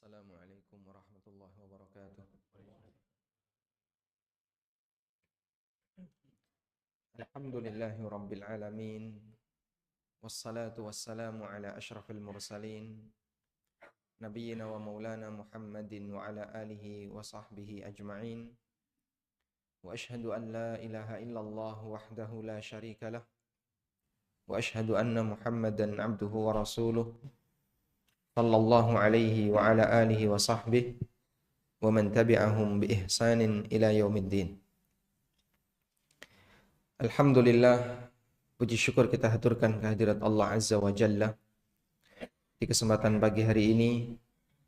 Assalamualaikum warahmatullahi wabarakatuh. Alhamdulillahi rabbil alamin. Wassalatu wassalamu ala asyrafil mursalin. Nabiyyina wa maulana Muhammadin wa ala alihi wa sahbihi ajma'in. Wa ashhadu an la ilaha illallah wahdahu la syarika lah. Wa ashhadu anna Muhammadan abduhu wa rasuluh. Sallallahu alaihi wa ala alihi wa sahbihi. Wa man tabi'ahum bi ihsanin ila yaumiddin. Alhamdulillah, puji syukur kita haturkan kehadirat Allah Azza wa Jalla. Di kesempatan pagi hari ini,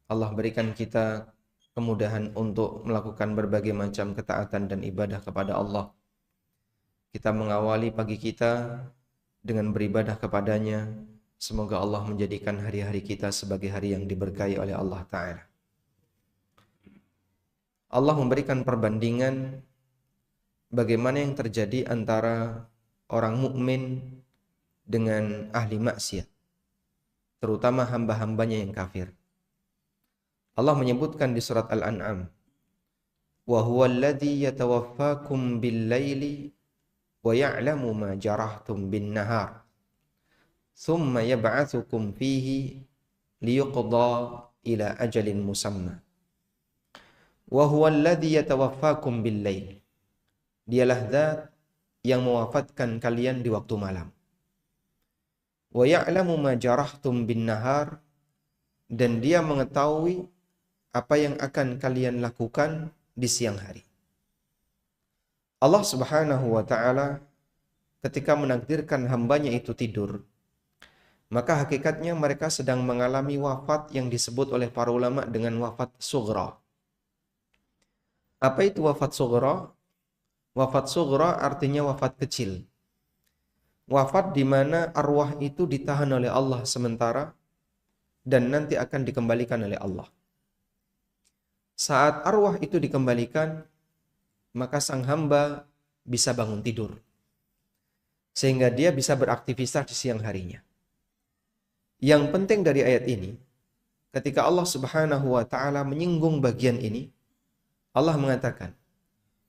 Allah berikan kita kemudahan untuk melakukan berbagai macam ketaatan dan ibadah kepada Allah. Kita mengawali pagi kita dengan beribadah kepadanya. Semoga Allah menjadikan hari-hari kita sebagai hari yang diberkahi oleh Allah Ta'ala. Allah memberikan perbandingan bagaimana yang terjadi antara orang mukmin dengan ahli maksiat, terutama hamba-hambanya yang kafir. Allah menyebutkan di surat Al-An'am, "Wa huwal ladzi yatawaffakum bil-laili wa ya'lamu ma jarahtum bin-nahar, thumma yab'atsukum fihi liyuqda ila ajalin musamma. Wa huwal ladzi yatawaffakum bil-laili." Dialah zat yang mewafatkan kalian di waktu malam. Wa ya'lamu ma jarahtum bin nahar, dan dia mengetahui apa yang akan kalian lakukan di siang hari. Allah Subhanahu wa ta'ala ketika menakdirkan hambanya itu tidur, maka hakikatnya mereka sedang mengalami wafat yang disebut oleh para ulama dengan wafat sughra. Apa itu wafat sughra? Wafat sughra artinya wafat kecil. Wafat di mana arwah itu ditahan oleh Allah sementara dan nanti akan dikembalikan oleh Allah. Saat arwah itu dikembalikan, maka sang hamba bisa bangun tidur, sehingga dia bisa beraktivitas di siang harinya. Yang penting dari ayat ini, ketika Allah Subhanahu wa ta'ala menyinggung bagian ini, Allah mengatakan,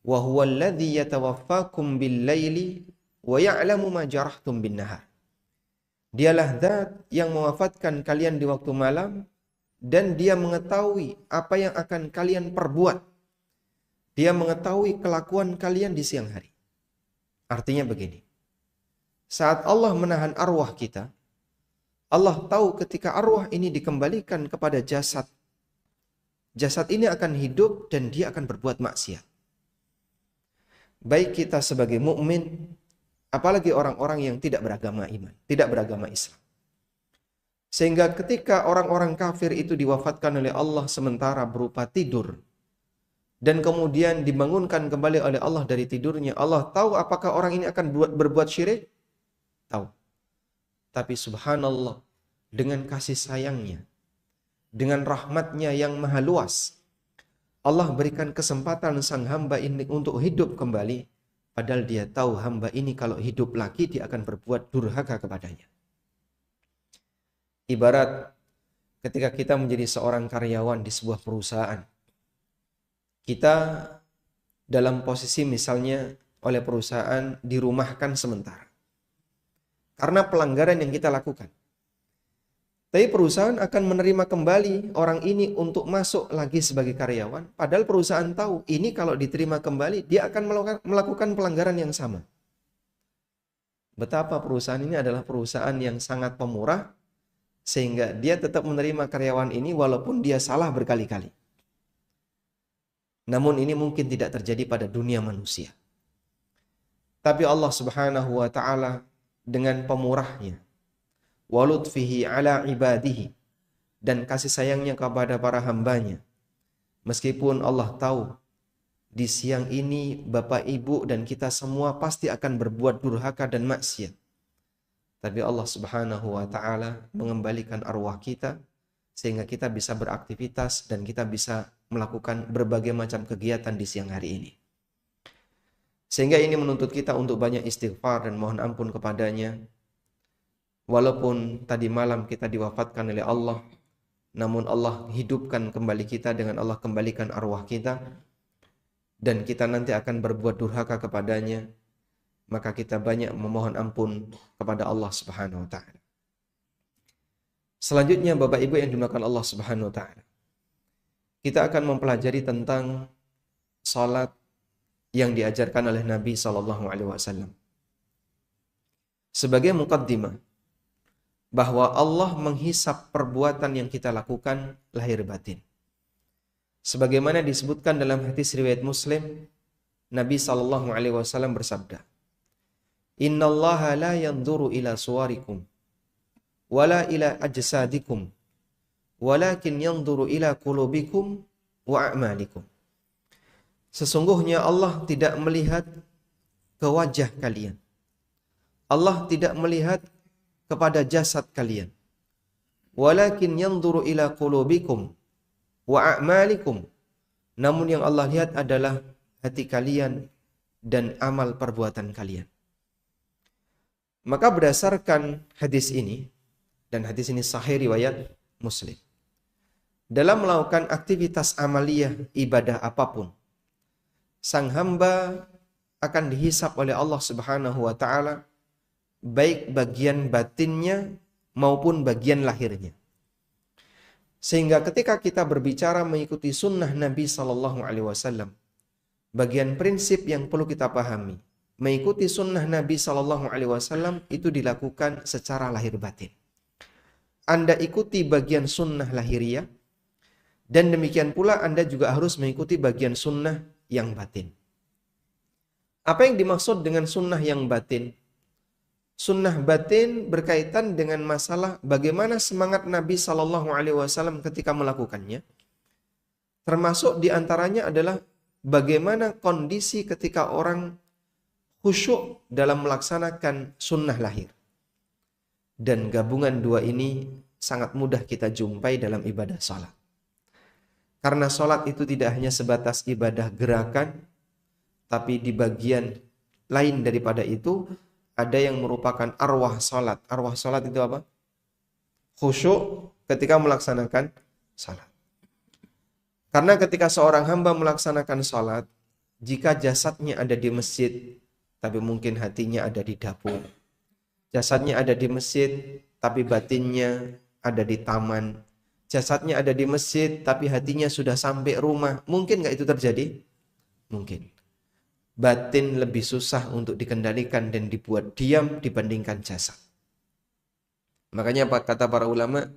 wa huwal ladzi yatawaffakum bil-laili wa ya'lamu ma jarahtum bin-nahar. Dialah zat yang mewafatkan kalian di waktu malam dan dia mengetahui apa yang akan kalian perbuat. Dia mengetahui kelakuan kalian di siang hari. Artinya begini. Saat Allah menahan arwah kita, Allah tahu ketika arwah ini dikembalikan kepada jasad. Jasad ini akan hidup dan dia akan berbuat maksiat. Baik kita sebagai mukmin, apalagi orang-orang yang tidak beragama iman, tidak beragama Islam. Sehingga ketika orang-orang kafir itu diwafatkan oleh Allah sementara berupa tidur, dan kemudian dibangunkan kembali oleh Allah dari tidurnya, Allah tahu apakah orang ini akan berbuat syirik? Tahu. Tapi subhanallah, dengan kasih sayangnya, dengan rahmatnya yang maha luas, Allah berikan kesempatan sang hamba ini untuk hidup kembali, padahal dia tahu hamba ini kalau hidup lagi dia akan berbuat durhaka kepadanya. Ibarat ketika kita menjadi seorang karyawan di sebuah perusahaan, kita dalam posisi misalnya oleh perusahaan dirumahkan sementara karena pelanggaran yang kita lakukan. Tapi perusahaan akan menerima kembali orang ini untuk masuk lagi sebagai karyawan. Padahal perusahaan tahu ini kalau diterima kembali dia akan melakukan pelanggaran yang sama. Betapa perusahaan ini adalah perusahaan yang sangat pemurah sehingga dia tetap menerima karyawan ini walaupun dia salah berkali-kali. Namun ini mungkin tidak terjadi pada dunia manusia. Tapi Allah Subhanahu wa ta'ala dengan pemurahnya, walutfihi ala ibadihi, dan kasih sayangnya kepada para hambanya. Meskipun Allah tahu di siang ini bapak ibu dan kita semua pasti akan berbuat durhaka dan maksiat, tapi Allah Subhanahu wa ta'ala mengembalikan arwah kita sehingga kita bisa beraktivitas dan kita bisa melakukan berbagai macam kegiatan di siang hari ini. Sehingga ini menuntut kita untuk banyak istighfar dan mohon ampun kepadanya. Walaupun tadi malam kita diwafatkan oleh Allah, namun Allah hidupkan kembali kita dengan Allah kembalikan arwah kita, dan kita nanti akan berbuat durhaka kepadanya, maka kita banyak memohon ampun kepada Allah Subhanahu wa taala. Selanjutnya Bapak Ibu yang dimuliakan Allah Subhanahu wa taala, kita akan mempelajari tentang salat yang diajarkan oleh Nabi sallallahu alaihi wasallam. Sebagai muqaddimah bahwa Allah menghisap perbuatan yang kita lakukan lahir batin. Sebagaimana disebutkan dalam hadis riwayat Muslim, Nabi sallallahu alaihi wasallam bersabda, "Innallaha la yanzuru ila suwarikum wala ila ajsadikum, walakin yanzuru ila qulubikum wa a'malikum." Sesungguhnya Allah tidak melihat ke wajah kalian. Allah tidak melihat kepada jasad kalian. Walakin yanzuru ila qulubikum wa a'malikum. Namun yang Allah lihat adalah hati kalian dan amal perbuatan kalian. Maka berdasarkan hadis ini, dan hadis ini sahih riwayat Muslim, dalam melakukan aktivitas amaliyah ibadah apapun, sang hamba akan dihisap oleh Allah Subhanahu wa taala baik bagian batinnya maupun bagian lahirnya. Sehingga ketika kita berbicara mengikuti sunnah Nabi sallallahu alaihi wasallam, bagian prinsip yang perlu kita pahami, mengikuti sunnah Nabi sallallahu alaihi wasallam itu dilakukan secara lahir batin. Anda ikuti bagian sunnah lahiriah, dan demikian pula Anda juga harus mengikuti bagian sunnah yang batin. Apa yang dimaksud dengan sunnah yang batin? Sunnah batin berkaitan dengan masalah bagaimana semangat Nabi Sallallahu Alaihi Wasallam ketika melakukannya. Termasuk diantaranya adalah bagaimana kondisi ketika orang khusyuk dalam melaksanakan sunnah lahir. Dan gabungan dua ini sangat mudah kita jumpai dalam ibadah salat. Karena salat itu tidak hanya sebatas ibadah gerakan, tapi di bagian lain daripada itu ada yang merupakan arwah salat. Arwah salat itu apa? Khusyuk ketika melaksanakan salat. Karena ketika seorang hamba melaksanakan salat, jika jasadnya ada di masjid, tapi mungkin hatinya ada di dapur. Jasadnya ada di masjid, tapi batinnya ada di taman. Jasadnya ada di masjid, tapi hatinya sudah sampai rumah. Mungkin nggak itu terjadi? Mungkin. Batin lebih susah untuk dikendalikan dan dibuat diam dibandingkan jasad. Makanya kata para ulama,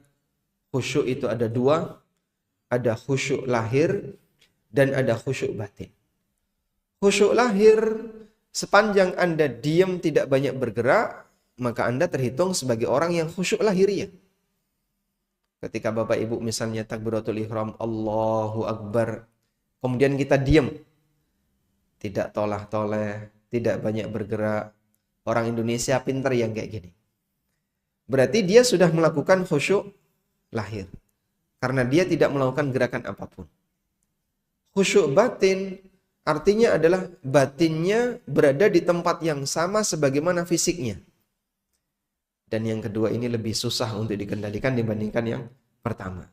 khusyuk itu ada dua. Ada khusyuk lahir dan ada khusyuk batin. Khusyuk lahir, sepanjang Anda diam tidak banyak bergerak, maka Anda terhitung sebagai orang yang khusyuk lahiriah. Ketika Bapak Ibu misalnya takbiratul ihram, Allahu Akbar, kemudian kita diam, tidak tolah-toleh, tidak banyak bergerak. Orang Indonesia pintar yang kayak gini. Berarti dia sudah melakukan khusyuk lahir. Karena dia tidak melakukan gerakan apapun. Khusyuk batin artinya adalah batinnya berada di tempat yang sama sebagaimana fisiknya. Dan yang kedua ini lebih susah untuk dikendalikan dibandingkan yang pertama.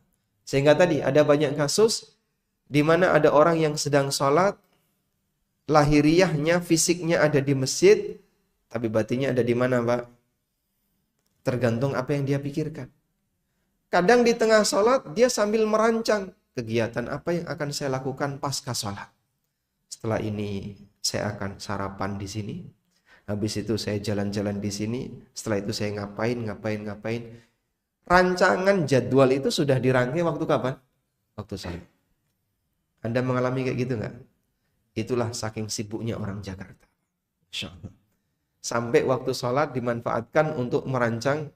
Sehingga tadi ada banyak kasus di mana ada orang yang sedang sholat, lahiriahnya, fisiknya ada di masjid, tapi batinnya ada di mana, Pak? Tergantung apa yang dia pikirkan. Kadang di tengah sholat dia sambil merancang kegiatan apa yang akan saya lakukan pasca sholat. Setelah ini saya akan sarapan di sini. Habis itu saya jalan-jalan di sini. Setelah itu saya ngapain. Rancangan jadwal itu sudah dirangkai waktu kapan? Waktu sholat. Anda mengalami kayak gitu nggak? Itulah saking sibuknya orang Jakarta. Insya Allah. Sampai waktu sholat dimanfaatkan untuk merancang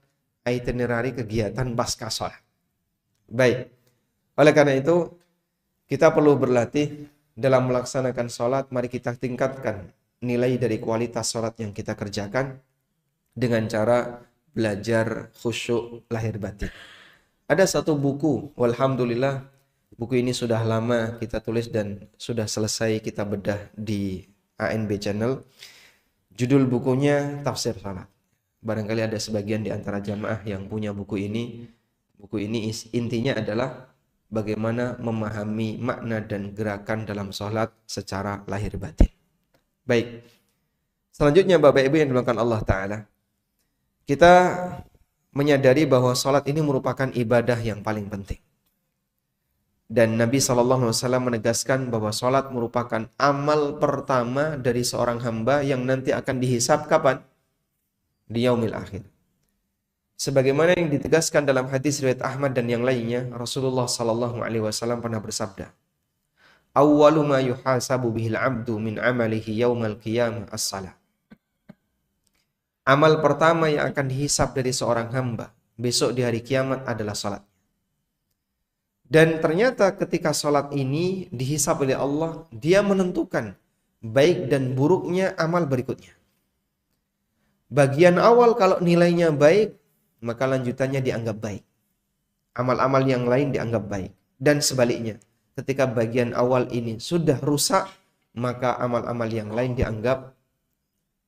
itinerary kegiatan pasca sholat. Baik. Oleh karena itu, kita perlu berlatih dalam melaksanakan sholat. Mari kita tingkatkan nilai dari kualitas sholat yang kita kerjakan dengan cara belajar khusyuk lahir batin. Ada satu buku, walhamdulillah, buku ini sudah lama kita tulis dan sudah selesai kita bedah di ANB Channel. Judul bukunya Tafsir Salat. Barangkali ada sebagian di antara jamaah yang punya buku ini. Buku ini intinya adalah bagaimana memahami makna dan gerakan dalam sholat secara lahir batin. Baik, selanjutnya Bapak Ibu yang dimuliakan Allah Ta'ala, kita menyadari bahwa sholat ini merupakan ibadah yang paling penting. Dan Nabi SAW menegaskan bahwa sholat merupakan amal pertama dari seorang hamba yang nanti akan dihisab kapan? Di yaumil akhir. Sebagaimana yang ditegaskan dalam hadis riwayat Ahmad dan yang lainnya, Rasulullah SAW pernah bersabda, "Awwalu ma yuhasabu bihil abdu min amalihi yaumal qiyamah as-salah." Amal pertama yang akan dihisab dari seorang hamba besok di hari kiamat adalah salat. Dan ternyata ketika salat ini dihisab oleh Allah, Dia menentukan baik dan buruknya amal berikutnya. Bagian awal kalau nilainya baik, maka lanjutannya dianggap baik. Amal-amal yang lain dianggap baik. Dan sebaliknya, ketika bagian awal ini sudah rusak, maka amal-amal yang lain dianggap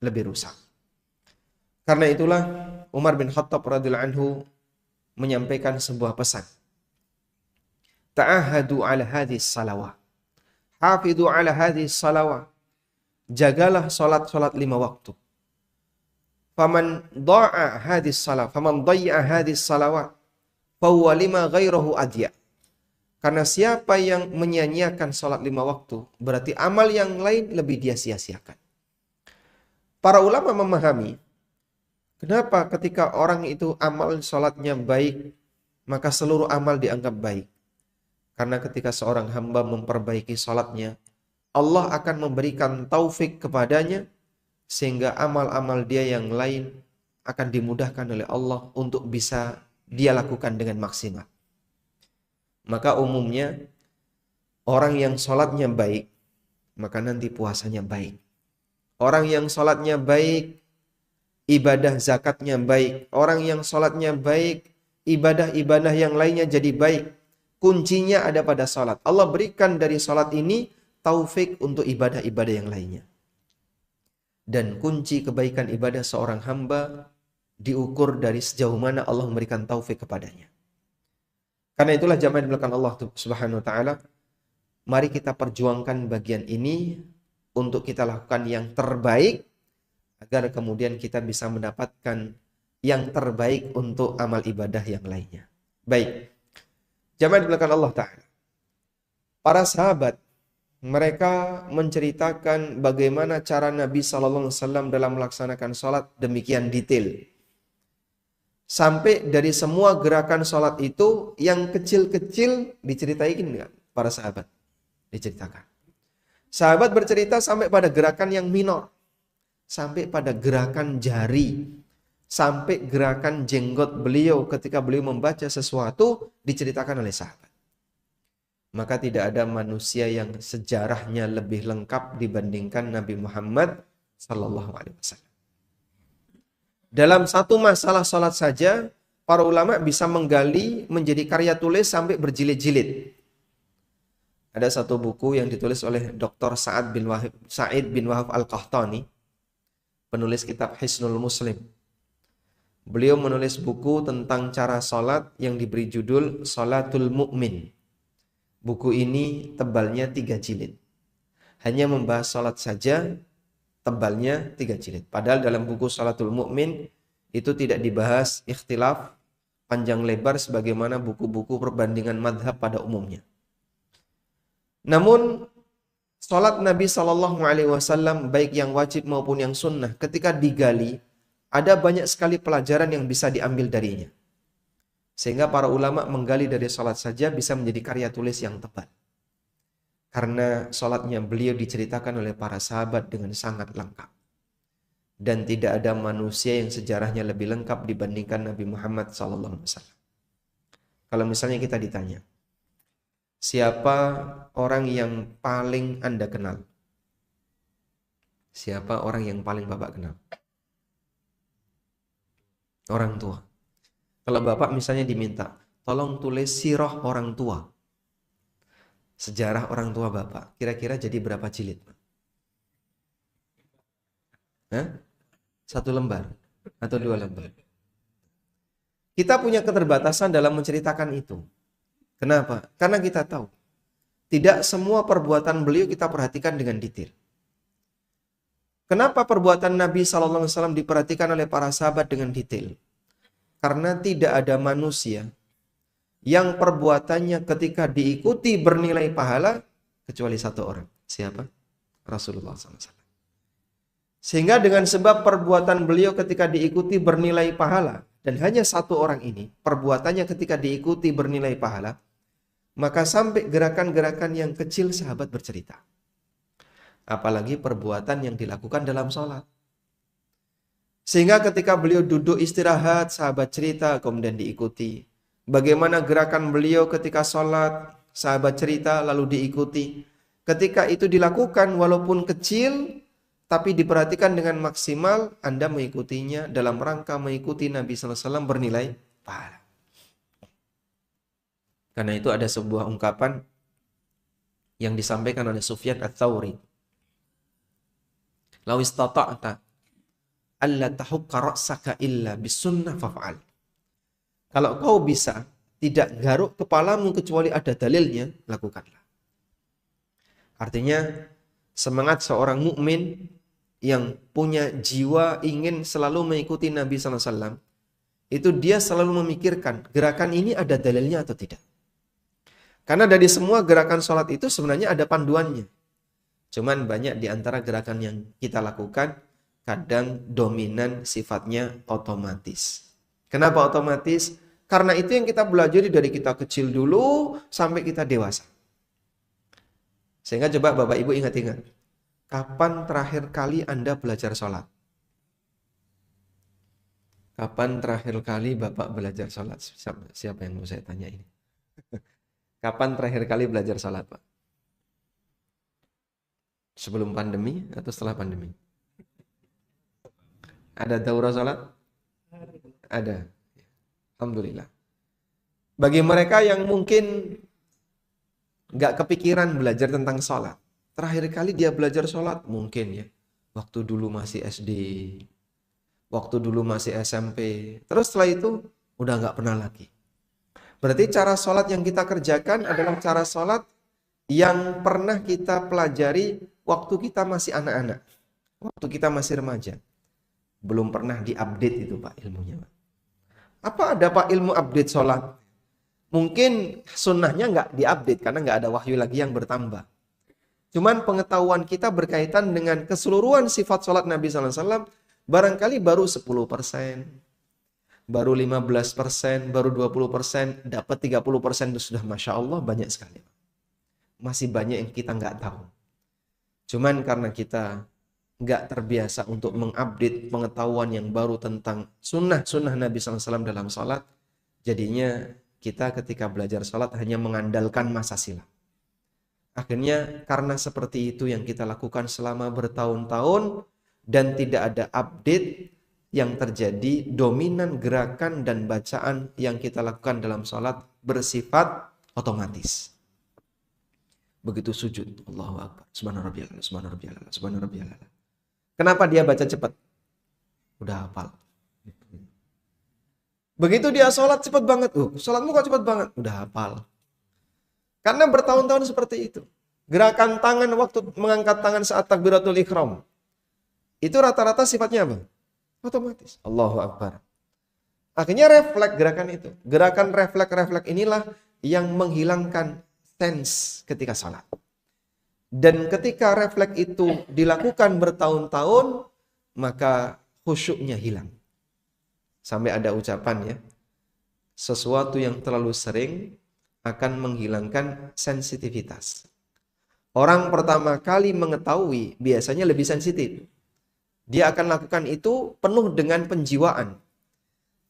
lebih rusak. Karena itulah Umar bin Khattab radhiyallahu anhu menyampaikan sebuah pesan. Ta'ahadu ala hadhihi salawat. Hafidhu ala hadhihi salawat. Jagalah salat-salat 5 waktu. Faman dha'a hadhihi salat, faman dhayya hadhihi salawat, fa huwa lima ghairahu adya. Karena siapa yang menyia-nyiakan salat 5 waktu, berarti amal yang lain lebih dia sia-siakan. Para ulama memahami kenapa ketika orang itu amal salatnya baik, maka seluruh amal dianggap baik. Karena ketika seorang hamba memperbaiki salatnya, Allah akan memberikan taufik kepadanya, sehingga amal-amal dia yang lain akan dimudahkan oleh Allah untuk bisa dia lakukan dengan maksimal. Maka umumnya orang yang salatnya baik, maka nanti puasanya baik. Orang yang salatnya baik, ibadah zakatnya baik. Orang yang salatnya baik, ibadah-ibadah yang lainnya jadi baik. Kuncinya ada pada salat. Allah berikan dari salat ini taufik untuk ibadah-ibadah yang lainnya. Dan kunci kebaikan ibadah seorang hamba diukur dari sejauh mana Allah memberikan taufik kepadanya. Karena itulah jamaah yang dimuliakan Allah Subhanahu wa taala, mari kita perjuangkan bagian ini untuk kita lakukan yang terbaik agar kemudian kita bisa mendapatkan yang terbaik untuk amal ibadah yang lainnya. Baik. Jamaah dimuliakan Allah Ta'ala. Para sahabat, mereka menceritakan bagaimana cara Nabi SAW dalam melaksanakan sholat demikian detail. Sampai dari semua gerakan sholat itu, yang kecil-kecil diceritain enggak? Para sahabat diceritakan. Sahabat bercerita sampai pada gerakan yang minor. Sampai pada gerakan jari. Sampai gerakan jenggot beliau ketika beliau membaca sesuatu diceritakan oleh sahabat. Maka tidak ada manusia yang sejarahnya lebih lengkap dibandingkan Nabi Muhammad SAW. Dalam satu masalah sholat saja, para ulama bisa menggali menjadi karya tulis sampai berjilid-jilid. Ada satu buku yang ditulis oleh Dr. Sa'id bin Wahab Al-Qahtani, penulis kitab Hisnul Muslim. Beliau menulis buku tentang cara sholat yang diberi judul Sholatul Mu'min. Buku ini tebalnya 3 jilid. Hanya membahas sholat saja, tebalnya 3 jilid. Padahal dalam buku Sholatul Mu'min itu tidak dibahas ikhtilaf panjang lebar sebagaimana buku-buku perbandingan madhab pada umumnya. Namun sholat Nabi SAW baik yang wajib maupun yang sunnah ketika digali, ada banyak sekali pelajaran yang bisa diambil darinya. Sehingga para ulama menggali dari sholat saja bisa menjadi karya tulis yang tepat. Karena sholatnya beliau diceritakan oleh para sahabat dengan sangat lengkap. Dan tidak ada manusia yang sejarahnya lebih lengkap dibandingkan Nabi Muhammad SAW. Kalau misalnya kita ditanya, siapa orang yang paling Anda kenal? Siapa orang yang paling Bapak kenal? Orang tua. Kalau Bapak misalnya diminta, tolong tulis sirah orang tua. Sejarah orang tua Bapak. Kira-kira jadi berapa jilid? Hah? 1 lembar? Atau 2 lembar? Kita punya keterbatasan dalam menceritakan itu. Kenapa? Karena kita tahu tidak semua perbuatan beliau kita perhatikan dengan detail. Kenapa perbuatan Nabi SAW diperhatikan oleh para sahabat dengan detail? Karena tidak ada manusia yang perbuatannya ketika diikuti bernilai pahala kecuali satu orang. Siapa? Rasulullah SAW. Sehingga dengan sebab perbuatan beliau ketika diikuti bernilai pahala, dan hanya satu orang ini, perbuatannya ketika diikuti bernilai pahala, maka sampai gerakan-gerakan yang kecil sahabat bercerita. Apalagi perbuatan yang dilakukan dalam sholat. Sehingga ketika beliau duduk istirahat, sahabat cerita, kemudian diikuti. Bagaimana gerakan beliau ketika sholat, sahabat cerita, lalu diikuti. Ketika itu dilakukan walaupun kecil, tapi diperhatikan dengan maksimal, Anda mengikutinya dalam rangka mengikuti Nabi SAW bernilai pahala. Karena itu ada sebuah ungkapan yang disampaikan oleh Sufyan Ats-Tsauri. Lau istata'ta alla tahukka ra'saka illa bisunnah faf'al. Kalau kau bisa tidak garuk kepalamu kecuali ada dalilnya, lakukanlah. Artinya semangat seorang mukmin yang punya jiwa ingin selalu mengikuti Nabi SAW, itu dia selalu memikirkan gerakan ini ada dalilnya atau tidak. Karena dari semua gerakan sholat itu sebenarnya ada panduannya. Cuman banyak di antara gerakan yang kita lakukan kadang dominan sifatnya otomatis. Kenapa otomatis? Karena itu yang kita belajar dari kita kecil dulu sampai kita dewasa. Sehingga coba Bapak Ibu ingat-ingat. Kapan terakhir kali Anda belajar sholat? Kapan terakhir kali Bapak belajar sholat? Siapa yang mau saya tanya ini? Kapan terakhir kali belajar sholat, Pak? Sebelum pandemi atau setelah pandemi? Ada daurah sholat? Ada. Alhamdulillah. Bagi mereka yang mungkin nggak kepikiran belajar tentang sholat, terakhir kali dia belajar sholat mungkin ya waktu dulu masih SD, waktu dulu masih SMP, terus setelah itu udah nggak pernah lagi. Berarti cara sholat yang kita kerjakan adalah cara sholat yang pernah kita pelajari waktu kita masih anak-anak, waktu kita masih remaja. Belum pernah diupdate itu Pak ilmunya, Pak. Apa ada Pak ilmu update sholat? Mungkin sunnahnya nggak diupdate karena nggak ada wahyu lagi yang bertambah. Cuman pengetahuan kita berkaitan dengan keseluruhan sifat sholat Nabi SAW barangkali baru 10%, baru 15%, baru 20%, dapat 30% itu sudah Masya Allah banyak sekali. Masih banyak yang kita nggak tahu. Cuman karena kita nggak terbiasa untuk mengupdate pengetahuan yang baru tentang sunnah Nabi SAW dalam sholat, jadinya kita ketika belajar sholat hanya mengandalkan masa silam. Akhirnya karena seperti itu yang kita lakukan selama bertahun-tahun dan tidak ada update yang terjadi, dominan gerakan dan bacaan yang kita lakukan dalam sholat bersifat otomatis. Begitu sujud, Allahu Akbar, subhanarabbiyal a'la, subhanarabbiyal a'la, subhanarabbiyal a'la. Kenapa dia baca cepat? Udah hafal. Begitu dia sholat cepat banget. Sholatmu kok cepat banget? Udah hafal. Karena bertahun-tahun seperti itu. Gerakan tangan waktu mengangkat tangan saat takbiratul ihram. Itu rata-rata sifatnya apa? Otomatis. Allahu Akbar. Akhirnya refleks gerakan itu. Gerakan refleks inilah yang menghilangkan sense ketika sholat. Dan ketika refleks itu dilakukan bertahun-tahun, maka khusyuknya hilang. Sampai ada ucapan ya, sesuatu yang terlalu sering akan menghilangkan sensitivitas. Orang pertama kali mengetahui biasanya lebih sensitif. Dia akan lakukan itu penuh dengan penjiwaan.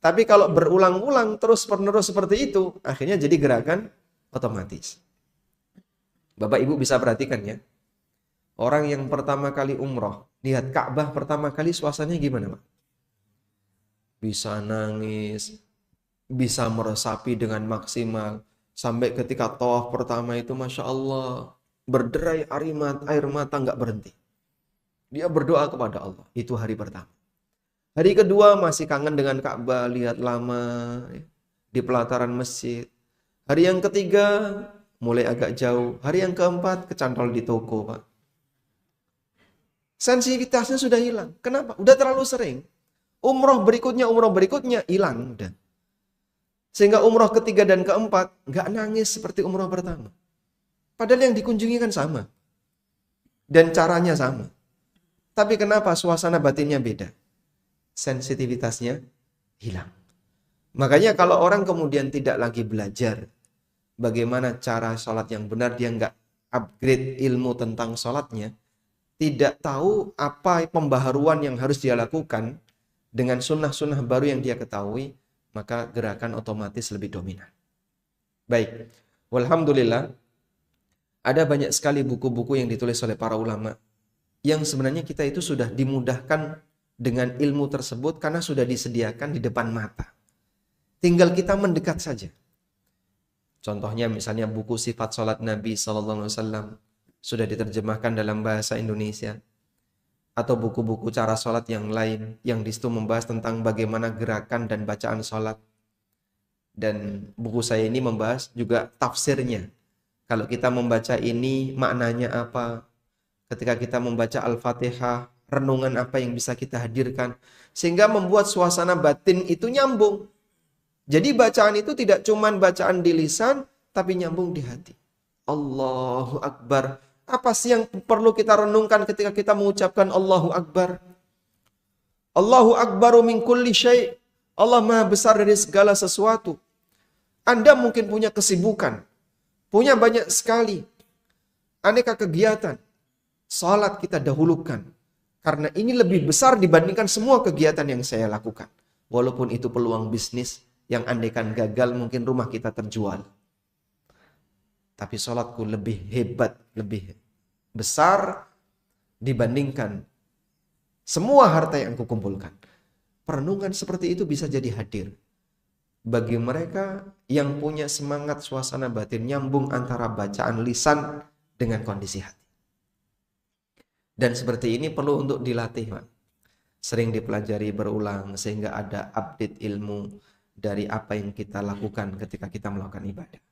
Tapi kalau berulang-ulang terus-menerus seperti itu, akhirnya jadi gerakan otomatis. Bapak Ibu bisa perhatikan ya. Orang yang pertama kali umroh, lihat Ka'bah pertama kali suasananya gimana, Pak? Bisa nangis, bisa meresapi dengan maksimal. Sampai ketika tawaf pertama itu Masya Allah, berderai air mata nggak berhenti. Dia berdoa kepada Allah. Itu hari pertama. Hari kedua masih kangen dengan Ka'bah, lihat lama ya, di pelataran masjid. Hari yang ketiga mulai agak jauh. Hari yang keempat kecantol di toko, Pak. Sensitivitasnya sudah hilang. Kenapa? Udah terlalu sering. Umroh berikutnya hilang udah. Sehingga umroh ketiga dan keempat nggak nangis seperti umroh pertama. Padahal yang dikunjungi kan sama. Dan caranya sama. Tapi kenapa suasana batinnya beda? Sensitivitasnya hilang. Makanya kalau orang kemudian tidak lagi belajar bagaimana cara sholat yang benar, dia nggak upgrade ilmu tentang sholatnya, tidak tahu apa pembaharuan yang harus dia lakukan dengan sunnah-sunnah baru yang dia ketahui, maka gerakan otomatis lebih dominan. Baik, walhamdulillah, ada banyak sekali buku-buku yang ditulis oleh para ulama yang sebenarnya kita itu sudah dimudahkan dengan ilmu tersebut karena sudah disediakan di depan mata. Tinggal kita mendekat saja. Contohnya misalnya buku Sifat Salat Nabi SAW sudah diterjemahkan dalam bahasa Indonesia. Atau buku-buku cara salat yang lain yang disitu membahas tentang bagaimana gerakan dan bacaan salat. Dan buku saya ini membahas juga tafsirnya. Kalau kita membaca ini maknanya apa? Ketika kita membaca Al-Fatihah, renungan apa yang bisa kita hadirkan. Sehingga membuat suasana batin itu nyambung. Jadi bacaan itu tidak cuma bacaan di lisan, tapi nyambung di hati. Allahu Akbar. Apa sih yang perlu kita renungkan ketika kita mengucapkan Allahu Akbar? Allahu Akbaru min kulli syai'. Allah Maha besar dari segala sesuatu. Anda mungkin punya kesibukan, punya banyak sekali aneka kegiatan. Salat kita dahulukan. Karena ini lebih besar dibandingkan semua kegiatan yang saya lakukan. Walaupun itu peluang bisnis yang andaikan gagal mungkin rumah kita terjual. Tapi salatku lebih hebat, lebih besar dibandingkan semua harta yang aku kumpulkan. Perenungan seperti itu bisa jadi hadir bagi mereka yang punya semangat suasana batin nyambung antara bacaan lisan dengan kondisi hati. Dan seperti ini perlu untuk dilatih, Pak. Sering dipelajari berulang sehingga ada update ilmu dari apa yang kita lakukan ketika kita melakukan ibadah.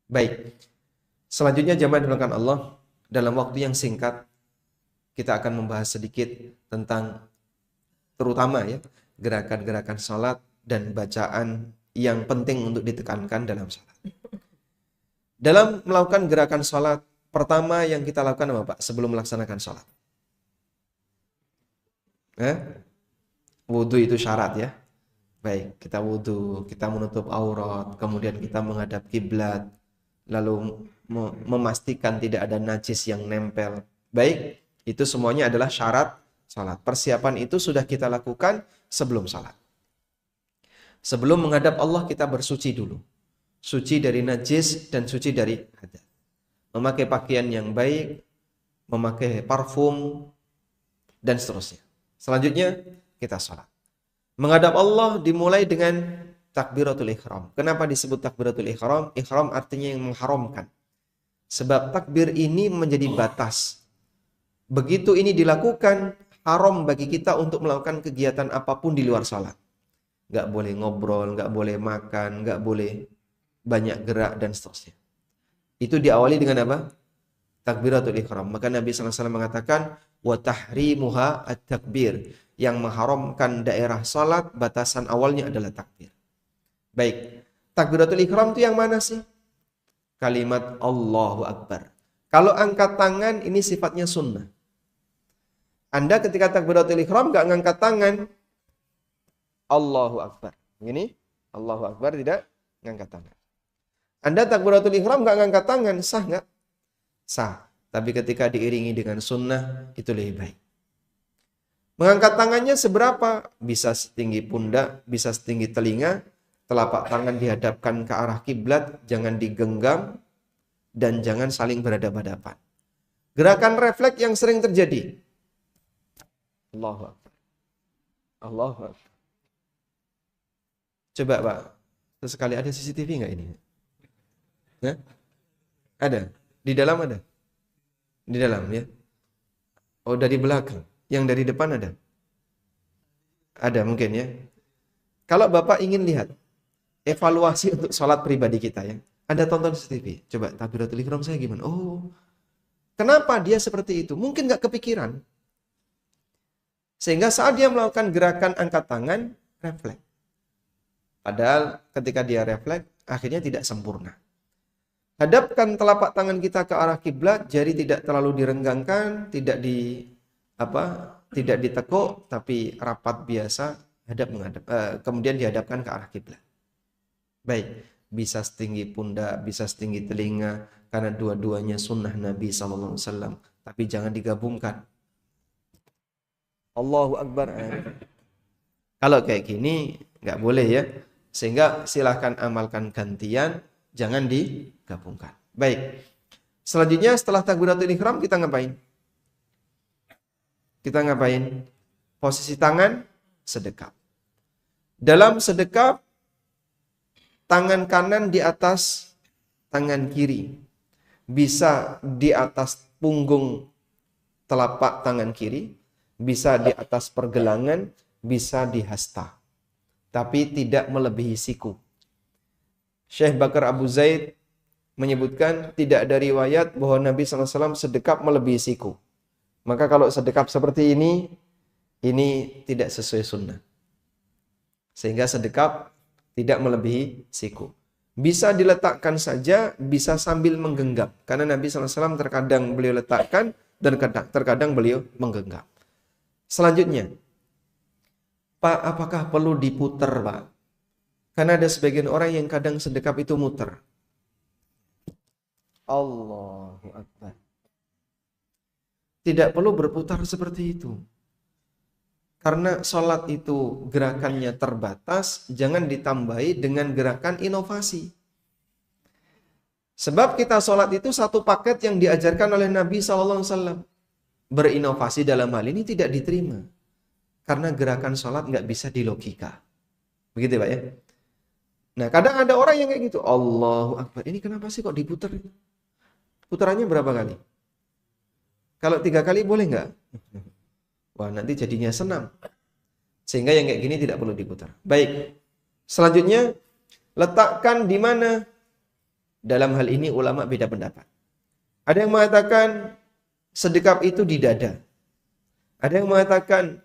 Baik. Selanjutnya jamaah dimulakan Allah, dalam waktu yang singkat kita akan membahas sedikit tentang terutama ya gerakan-gerakan salat dan bacaan yang penting untuk ditekankan dalam salat. Dalam melakukan gerakan salat, pertama yang kita lakukan apa, Pak, sebelum melaksanakan salat? Wudu itu syarat ya. Baik, kita wudu, kita menutup aurat, kemudian kita menghadap kiblat, lalu memastikan tidak ada najis yang nempel. Baik, itu semuanya adalah syarat salat. Persiapan itu sudah kita lakukan sebelum salat. Sebelum menghadap Allah kita bersuci dulu. Suci dari najis dan suci dari hadas. Memakai pakaian yang baik, memakai parfum, dan seterusnya. Selanjutnya kita salat. Menghadap Allah dimulai dengan takbiratul ihram. Kenapa disebut takbiratul ihram? Ihram artinya yang mengharamkan. Sebab takbir ini menjadi batas. Begitu ini dilakukan, haram bagi kita untuk melakukan kegiatan apapun di luar salat. Nggak boleh ngobrol, nggak boleh makan, nggak boleh banyak gerak dan seterusnya. Itu diawali dengan apa? Takbiratul ihram. Maka Nabi SAW mengatakan, wa tahrimuha at-takbir. Yang mengharamkan daerah salat, batasan awalnya adalah takbir. Baik, takbiratul ihram itu yang mana sih? Kalimat Allahu Akbar. Kalau angkat tangan ini sifatnya sunnah. Anda ketika takbiratul ihram gak ngangkat tangan, Allahu Akbar. Ini Allahu Akbar, tidak ngangkat tangan. Anda takbiratul ihram gak ngangkat tangan, sah gak? Sah. Tapi ketika diiringi dengan sunnah, itu lebih baik. Mengangkat tangannya seberapa? Bisa setinggi pundak, bisa setinggi telinga. Telapak tangan dihadapkan ke arah kiblat, jangan digenggam, dan jangan saling berhadapan-hadapan. Gerakan refleks yang sering terjadi. Allahu Akbar. Allahu Akbar. Coba Pak, sesekali ada CCTV nggak ini? Nah, ada? Di dalam ada? Di dalam ya? Oh, dari belakang. Yang dari depan ada? Ada mungkin ya. Kalau Bapak ingin lihat evaluasi untuk sholat pribadi kita ya. Anda tonton CCTV. Coba takbiratul ihram saya gimana? Oh, kenapa dia seperti itu? Mungkin nggak kepikiran. Sehingga saat dia melakukan gerakan angkat tangan, refleks. Padahal ketika dia refleks, akhirnya tidak sempurna. Hadapkan telapak tangan kita ke arah kiblat, jari tidak terlalu direnggangkan, tidak ditekuk, tapi rapat biasa, hadap menghadap. Kemudian dihadapkan ke arah kiblat. Baik, bisa setinggi pundak, bisa setinggi telinga, karena dua-duanya sunnah Nabi SAW. Tapi jangan digabungkan. Allahu Akbar. Kalau kayak gini, nggak boleh ya. Sehingga silahkan amalkan gantian, jangan digabungkan. Baik. Selanjutnya setelah takbiratul ihram kita ngapain? Kita ngapain? Posisi tangan sedekap. Dalam sedekap, tangan kanan di atas tangan kiri. Bisa di atas punggung telapak tangan kiri, bisa di atas pergelangan, bisa di hasta. Tapi tidak melebihi siku. Syekh Bakar Abu Zaid menyebutkan tidak ada riwayat bahwa Nabi SAW sedekap melebihi siku. Maka kalau sedekap seperti ini tidak sesuai sunnah. Sehingga sedekap tidak melebihi siku. Bisa diletakkan saja, bisa sambil menggenggam. Karena Nabi SAW terkadang beliau letakkan dan terkadang beliau menggenggam. Selanjutnya, Pak, apakah perlu diputer, Pak? Karena ada sebagian orang yang kadang sedekap itu muter. Allahu Akbar. Tidak perlu berputar seperti itu. Karena sholat itu gerakannya terbatas, jangan ditambahi dengan gerakan inovasi. Sebab kita sholat itu satu paket yang diajarkan oleh Nabi SAW. Berinovasi dalam hal ini tidak diterima. Karena gerakan sholat nggak bisa dilogika. Begitu Pak ya. Nah kadang ada orang yang kayak gitu. Allahu Akbar. Ini kenapa sih kok diputar? Putarannya berapa kali? Kalau 3 kali boleh nggak? Wah nanti jadinya senam. Sehingga yang kayak gini tidak perlu diputar. Baik. Selanjutnya, letakkan di mana? Dalam hal ini ulama beda pendapat. Ada yang mengatakan sedekap itu di dada. Ada yang mengatakan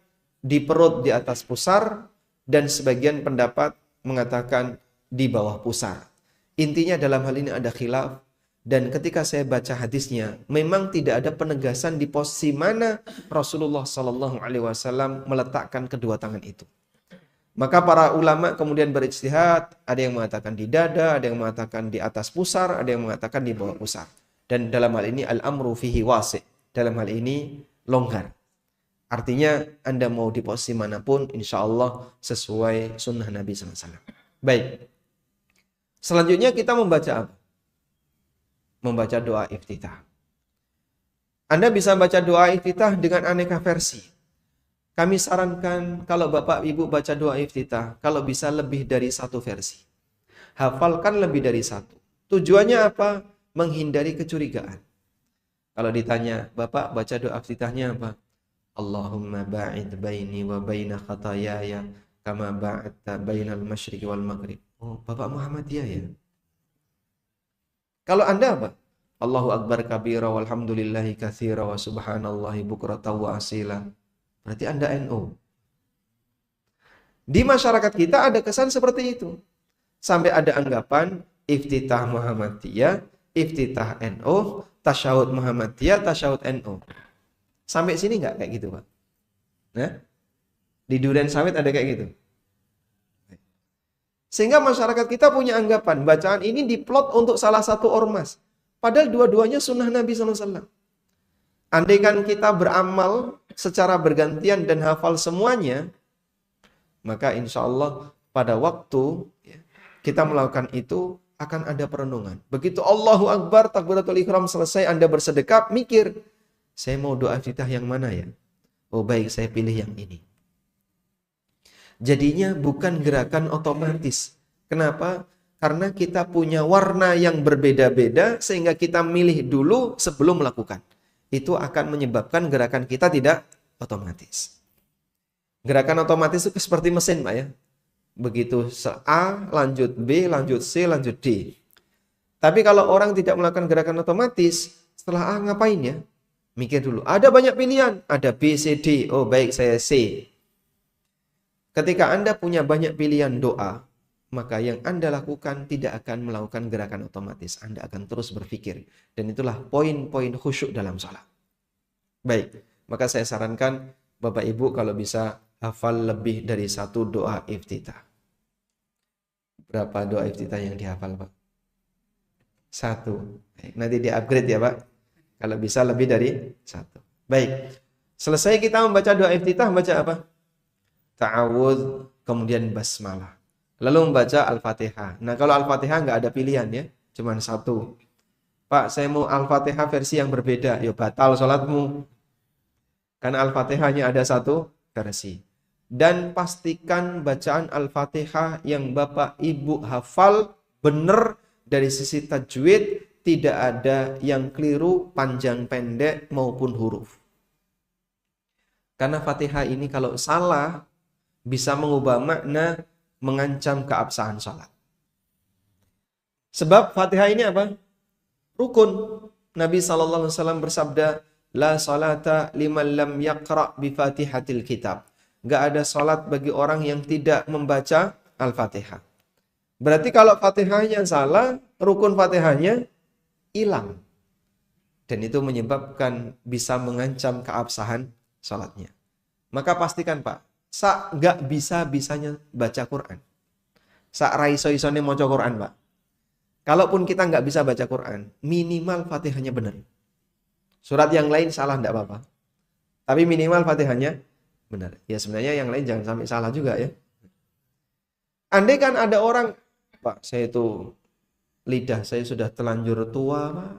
di perut di atas pusar, dan sebagian pendapat mengatakan di bawah pusar. Intinya dalam hal ini ada khilaf, dan ketika saya baca hadisnya, memang tidak ada penegasan di posisi mana Rasulullah SAW meletakkan kedua tangan itu. Maka para ulama kemudian berijtihad, ada yang mengatakan di dada, ada yang mengatakan di atas pusar, ada yang mengatakan di bawah pusar. Dan dalam hal ini al-amru fihi wasi', dalam hal ini longgar. Artinya Anda mau di posisi manapun, insya Allah sesuai sunnah Nabi SAW. Baik. Selanjutnya kita membaca apa? Membaca doa iftitah. Anda bisa baca doa iftitah dengan aneka versi. Kami sarankan kalau Bapak Ibu baca doa iftitah, kalau bisa lebih dari 1 versi. Hafalkan lebih dari 1. Tujuannya apa? Menghindari kecurigaan. Kalau ditanya, Bapak baca doa iftitahnya apa? Allahumma ba'id baini wa baina khatayaya kama ba'adta bainal masyriqi wal maghrib. Oh, Bapak Muhammadiyah ya. Kalau Anda apa? Allahu akbar kabira walhamdulillahi katsira wa subhanallahi bukratan wa asila. Berarti Anda NU. Di masyarakat kita ada kesan seperti itu. Sampai ada anggapan iftitah Muhammadiyah, iftitah NU, tasyahud Muhammadiyah, tasyahud NU. Sampai sini nggak kayak gitu Pak? Nah, di Duren Sawit ada kayak gitu. Sehingga masyarakat kita punya anggapan bacaan ini diplot untuk salah satu ormas. Padahal dua-duanya sunnah Nabi SAW. Andaikan kita beramal secara bergantian dan hafal semuanya, maka insya Allah pada waktu kita melakukan itu akan ada perenungan. Begitu Allahu Akbar, takbiratul ihram selesai, Anda bersedekap, mikir, saya mau doa iftitah yang mana ya? Oh baik, saya pilih yang ini. Jadinya bukan gerakan otomatis. Kenapa? Karena kita punya warna yang berbeda-beda sehingga kita milih dulu sebelum melakukan. Itu akan menyebabkan gerakan kita tidak otomatis. Gerakan otomatis itu seperti mesin, Pak ya. Begitu A, lanjut B, lanjut C, lanjut D. Tapi kalau orang tidak melakukan gerakan otomatis, setelah A ngapain ya? Mikir dulu. Ada banyak pilihan. Ada B, C, D. Oh baik, saya C. Ketika Anda punya banyak pilihan doa, maka yang Anda lakukan tidak akan melakukan gerakan otomatis. Anda akan terus berpikir. Dan itulah poin-poin khusyuk dalam sholat. Baik, maka saya sarankan Bapak Ibu kalau bisa hafal lebih dari satu doa iftitah. Berapa doa iftitah yang dihafal, Pak? Satu. Nanti di-upgrade ya, Pak. Kalau bisa lebih dari satu. Baik. Selesai kita membaca doa iftitah, baca apa? Ta'awudz, kemudian basmalah. Lalu membaca Al-Fatihah. Nah, kalau Al-Fatihah nggak ada pilihan ya. Cuman satu. Pak, saya mau Al-Fatihah versi yang berbeda. Ya batal sholatmu. Karena Al-Fatihah hanya ada satu versi. Dan pastikan bacaan Al-Fatihah yang Bapak Ibu hafal benar dari sisi tajwid, tidak ada yang keliru panjang pendek maupun huruf. Karena Fatihah ini kalau salah bisa mengubah makna, mengancam keabsahan sholat. Sebab Fatihah ini apa? Rukun. Nabi SAW bersabda, La salata liman lam yaqra' bi fatihatil kitab. Gak ada salat bagi orang yang tidak membaca Al-Fatihah. Berarti kalau Fatihahnya salah, rukun Fatihahnya hilang. Dan itu menyebabkan bisa mengancam keabsahan salatnya. Maka pastikan Pak, gak bisa-bisanya baca Quran. Raiso-isone maca Quran Pak. Kalaupun kita gak bisa baca Quran, minimal Fatihahnya benar. Surat yang lain salah tidak apa-apa. Tapi minimal Fatihahnya benar. Ya sebenarnya yang lain jangan sampai salah juga ya. Andai kan ada orang, Pak, saya itu lidah saya sudah telanjur tua, Pak.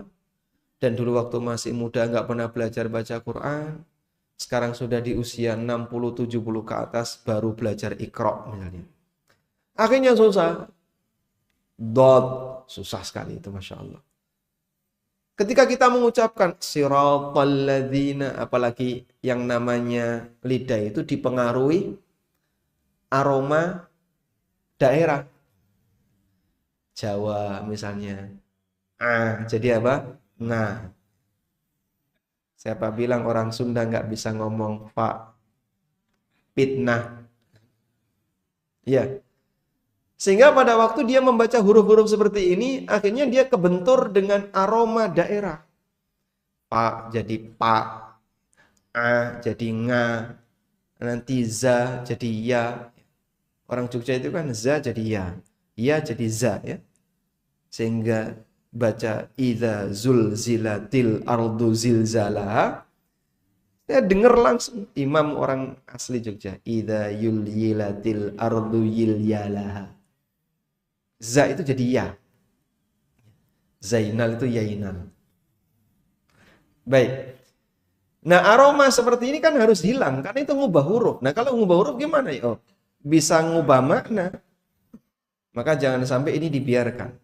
Dan dulu waktu masih muda nggak pernah belajar baca Quran. Sekarang sudah di usia 60-70 ke atas baru belajar Iqra misalnya. Akhirnya susah. Susah sekali itu Masya Allah. Ketika kita mengucapkan siratal ladzina, apalagi yang namanya lidah itu dipengaruhi aroma daerah. Jawa misalnya. Jadi apa? Nah. Siapa bilang orang Sunda nggak bisa ngomong Pak? Fitnah. Ya. Sehingga pada waktu dia membaca huruf-huruf seperti ini, akhirnya dia kebentur dengan aroma daerah. Pa jadi pa, a jadi nga, nanti za jadi ya. Orang Jogja itu kan za jadi ya jadi za ya. Sehingga baca idza zulzilatil ardu zilzalaha, saya dengar langsung imam orang asli Jogja, idza yulyilatil ardu yilyalaha. Za itu jadi ya. Zainal itu yainal. Baik. Nah aroma seperti ini kan harus hilang. Karena itu ngubah huruf. Nah kalau ngubah huruf gimana ya? Bisa ngubah makna. Maka jangan sampai ini dibiarkan.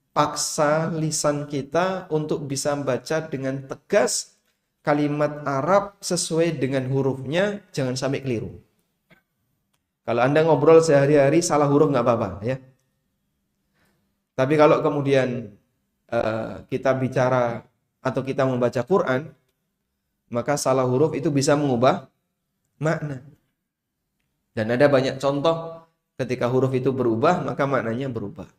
Paksa lisan kita untuk bisa membaca dengan tegas kalimat Arab sesuai dengan hurufnya. Jangan sampai keliru. Kalau Anda ngobrol sehari-hari salah huruf nggak apa-apa ya. Tapi kalau kemudian kita bicara atau kita membaca Quran, maka salah huruf itu bisa mengubah makna. Dan ada banyak contoh ketika huruf itu berubah, maka maknanya berubah.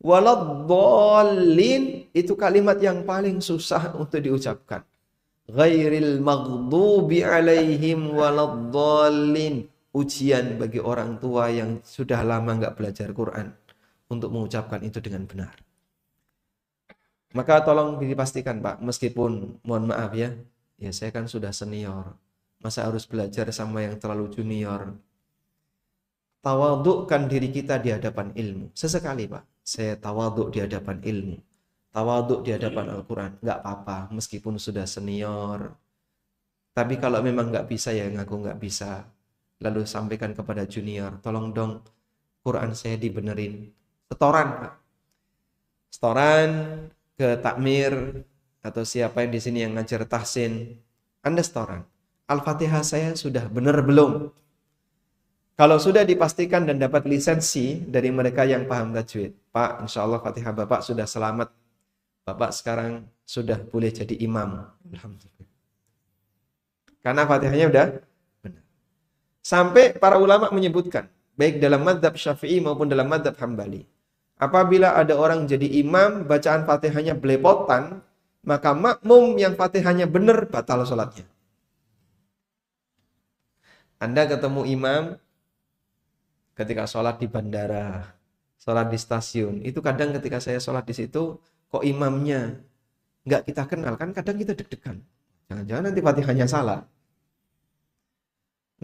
Waladhdallin itu kalimat yang paling susah untuk diucapkan. Ghairil maghdubi alaihim waladhdallin. Ujian bagi orang tua yang sudah lama nggak belajar Quran untuk mengucapkan itu dengan benar. Maka tolong dipastikan Pak, meskipun mohon maaf ya saya kan sudah senior, masa harus belajar sama yang terlalu junior. Tawadukkan diri kita di hadapan ilmu. Sesekali Pak, saya tawaduk di hadapan ilmu, tawaduk di hadapan Al-Quran, nggak apa-apa meskipun sudah senior. Tapi kalau memang nggak bisa ya ngaku nggak bisa, lalu sampaikan kepada junior, tolong dong Quran saya dibenerin. Setoran Pak, setoran ke takmir atau siapa yang di sini yang ngajar tahsin, Anda setoran. Al-Fatihah saya sudah benar belum? Kalau sudah dipastikan dan dapat lisensi dari mereka yang paham tajwid, Pak, insya Allah Fatihah Bapak sudah selamat. Bapak sekarang sudah boleh jadi imam. Alhamdulillah. Karena Fatihahnya udah benar. Sampai para ulama menyebutkan, baik dalam mazhab Syafi'i maupun dalam mazhab Hambali, apabila ada orang jadi imam, bacaan Fatihahnya belepotan, maka makmum yang Fatihahnya benar batal sholatnya. Anda ketemu imam ketika sholat di bandara, sholat di stasiun, itu kadang ketika saya sholat di situ, kok imamnya nggak kita kenal, kan kadang kita deg-degan. Jangan-jangan nanti Fatihahnya salah.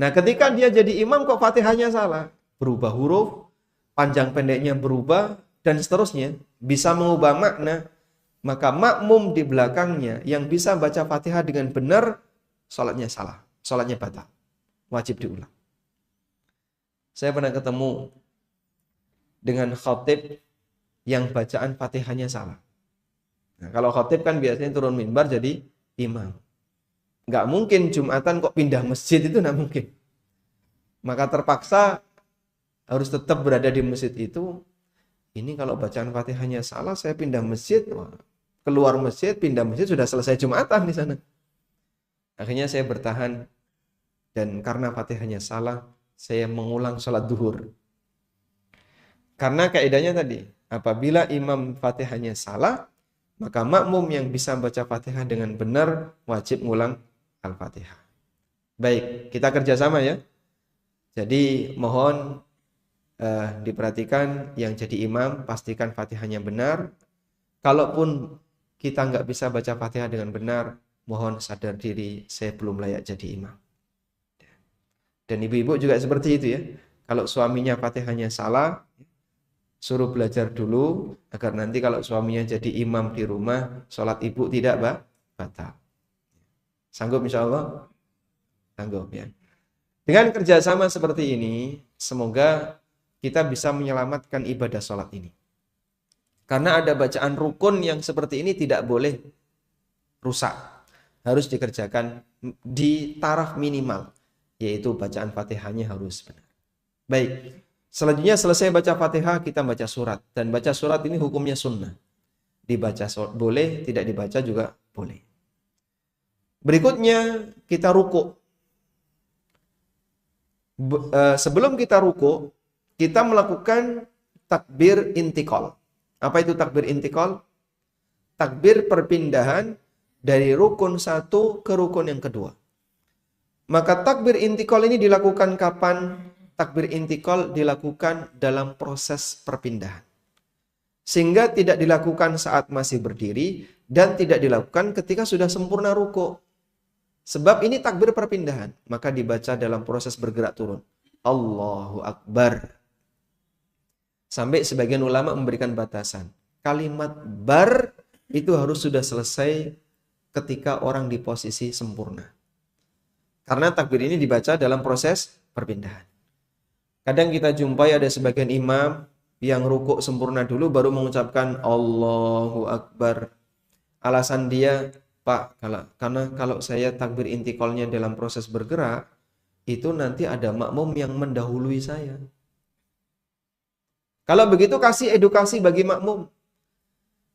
Nah, ketika dia jadi imam kok Fatihahnya salah, berubah huruf, panjang pendeknya berubah, dan seterusnya, bisa mengubah makna, maka makmum di belakangnya yang bisa baca Fatihah dengan benar, sholatnya salah, sholatnya batal, wajib diulang. Saya pernah ketemu dengan khatib yang bacaan Fatihahnya salah. Nah, kalau khatib kan biasanya turun mimbar jadi imam. Nggak mungkin Jumatan kok pindah masjid, itu nggak mungkin. Maka terpaksa harus tetap berada di masjid itu. Ini kalau bacaan Fatihahnya salah, saya pindah masjid. Wah, keluar masjid, pindah masjid, sudah selesai Jumatan di sana. Akhirnya saya bertahan. Dan karena Fatihahnya salah, saya mengulang sholat duhur. Karena kaidahnya tadi, apabila imam Fatihahnya salah, maka makmum yang bisa baca Fatihah dengan benar wajib ngulang Al-Fatihah. Baik, kita kerjasama ya. Jadi mohon diperhatikan yang jadi imam, pastikan Fatihahnya benar. Kalaupun kita nggak bisa baca Fatihah dengan benar, mohon sadar diri, saya belum layak jadi imam. Dan ibu-ibu juga seperti itu ya. Kalau suaminya Fatihahnya salah, suruh belajar dulu agar nanti kalau suaminya jadi imam di rumah, sholat ibu tidak batal. Sanggup insya Allah? Sanggup ya. Dengan kerjasama seperti ini, semoga kita bisa menyelamatkan ibadah sholat ini. Karena ada bacaan rukun yang seperti ini tidak boleh rusak. Harus dikerjakan di taraf minimal, yaitu bacaan Fatihahnya harus benar. Baik. Selanjutnya selesai baca Fatihah, kita baca surat. Dan baca surat ini hukumnya sunnah. Dibaca boleh, tidak dibaca juga boleh. Berikutnya kita ruku. Sebelum kita ruku, kita melakukan takbir intikal. Apa itu takbir intikal? Takbir perpindahan dari rukun satu ke rukun yang kedua. Maka takbir intikal ini dilakukan kapan? Takbir intikal dilakukan dalam proses perpindahan. Sehingga tidak dilakukan saat masih berdiri dan tidak dilakukan ketika sudah sempurna ruku. Sebab ini takbir perpindahan, maka dibaca dalam proses bergerak turun. Allahu Akbar. Sampai sebagian ulama memberikan batasan. Kalimat bar itu harus sudah selesai ketika orang di posisi sempurna. Karena takbir ini dibaca dalam proses perpindahan. Kadang kita jumpai ada sebagian imam yang rukuk sempurna dulu baru mengucapkan Allahu Akbar. Alasan dia, Pak, karena kalau saya takbir intikalnya dalam proses bergerak, itu nanti ada makmum yang mendahului saya. Kalau begitu kasih edukasi bagi makmum.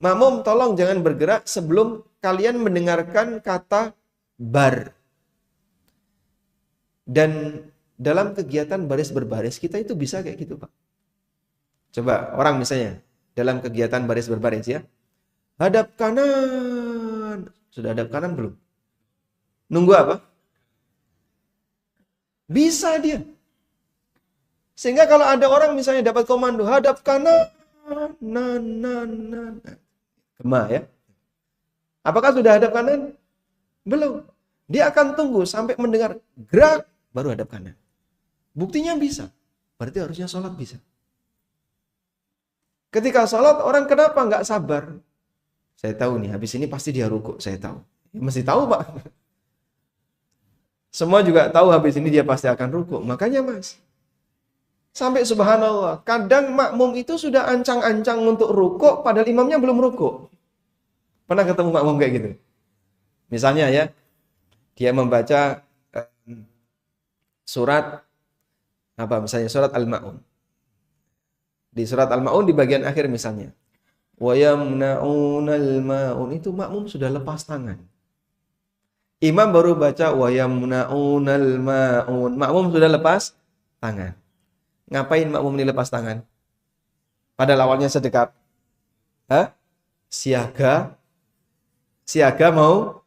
Makmum tolong jangan bergerak sebelum kalian mendengarkan kata bar. Dan dalam kegiatan baris berbaris kita itu bisa kayak gitu, Pak. Coba orang misalnya dalam kegiatan baris berbaris ya. Hadap kanan. Sudah hadap kanan belum? Nunggu apa? Bisa dia. Sehingga kalau ada orang misalnya dapat komando hadap kanan, gema ya. Apakah sudah hadap kanan? Belum. Dia akan tunggu sampai mendengar gerak baru hadap kanan. Buktinya bisa. Berarti harusnya sholat bisa. Ketika sholat orang kenapa nggak sabar? Saya tahu nih habis ini pasti dia rukuk. Saya tahu. Ya, mesti tahu Pak. Semua juga tahu habis ini dia pasti akan rukuk. Makanya Mas. Sampai subhanallah. Kadang makmum itu sudah ancang-ancang untuk rukuk padahal imamnya belum rukuk. Pernah ketemu makmum kayak gitu? Misalnya ya. Dia membaca surat Apa misalnya surat Al-Ma'un. Di surat Al-Ma'un di bagian akhir misalnya. Wa yamna'unal ma'un, itu makmum sudah lepas tangan. Imam baru baca wa yamna'unal ma'un. Makmum sudah lepas tangan. Ngapain makmum ini lepas tangan? Padahal awalnya sedekap. Hah? Siaga. Siaga mau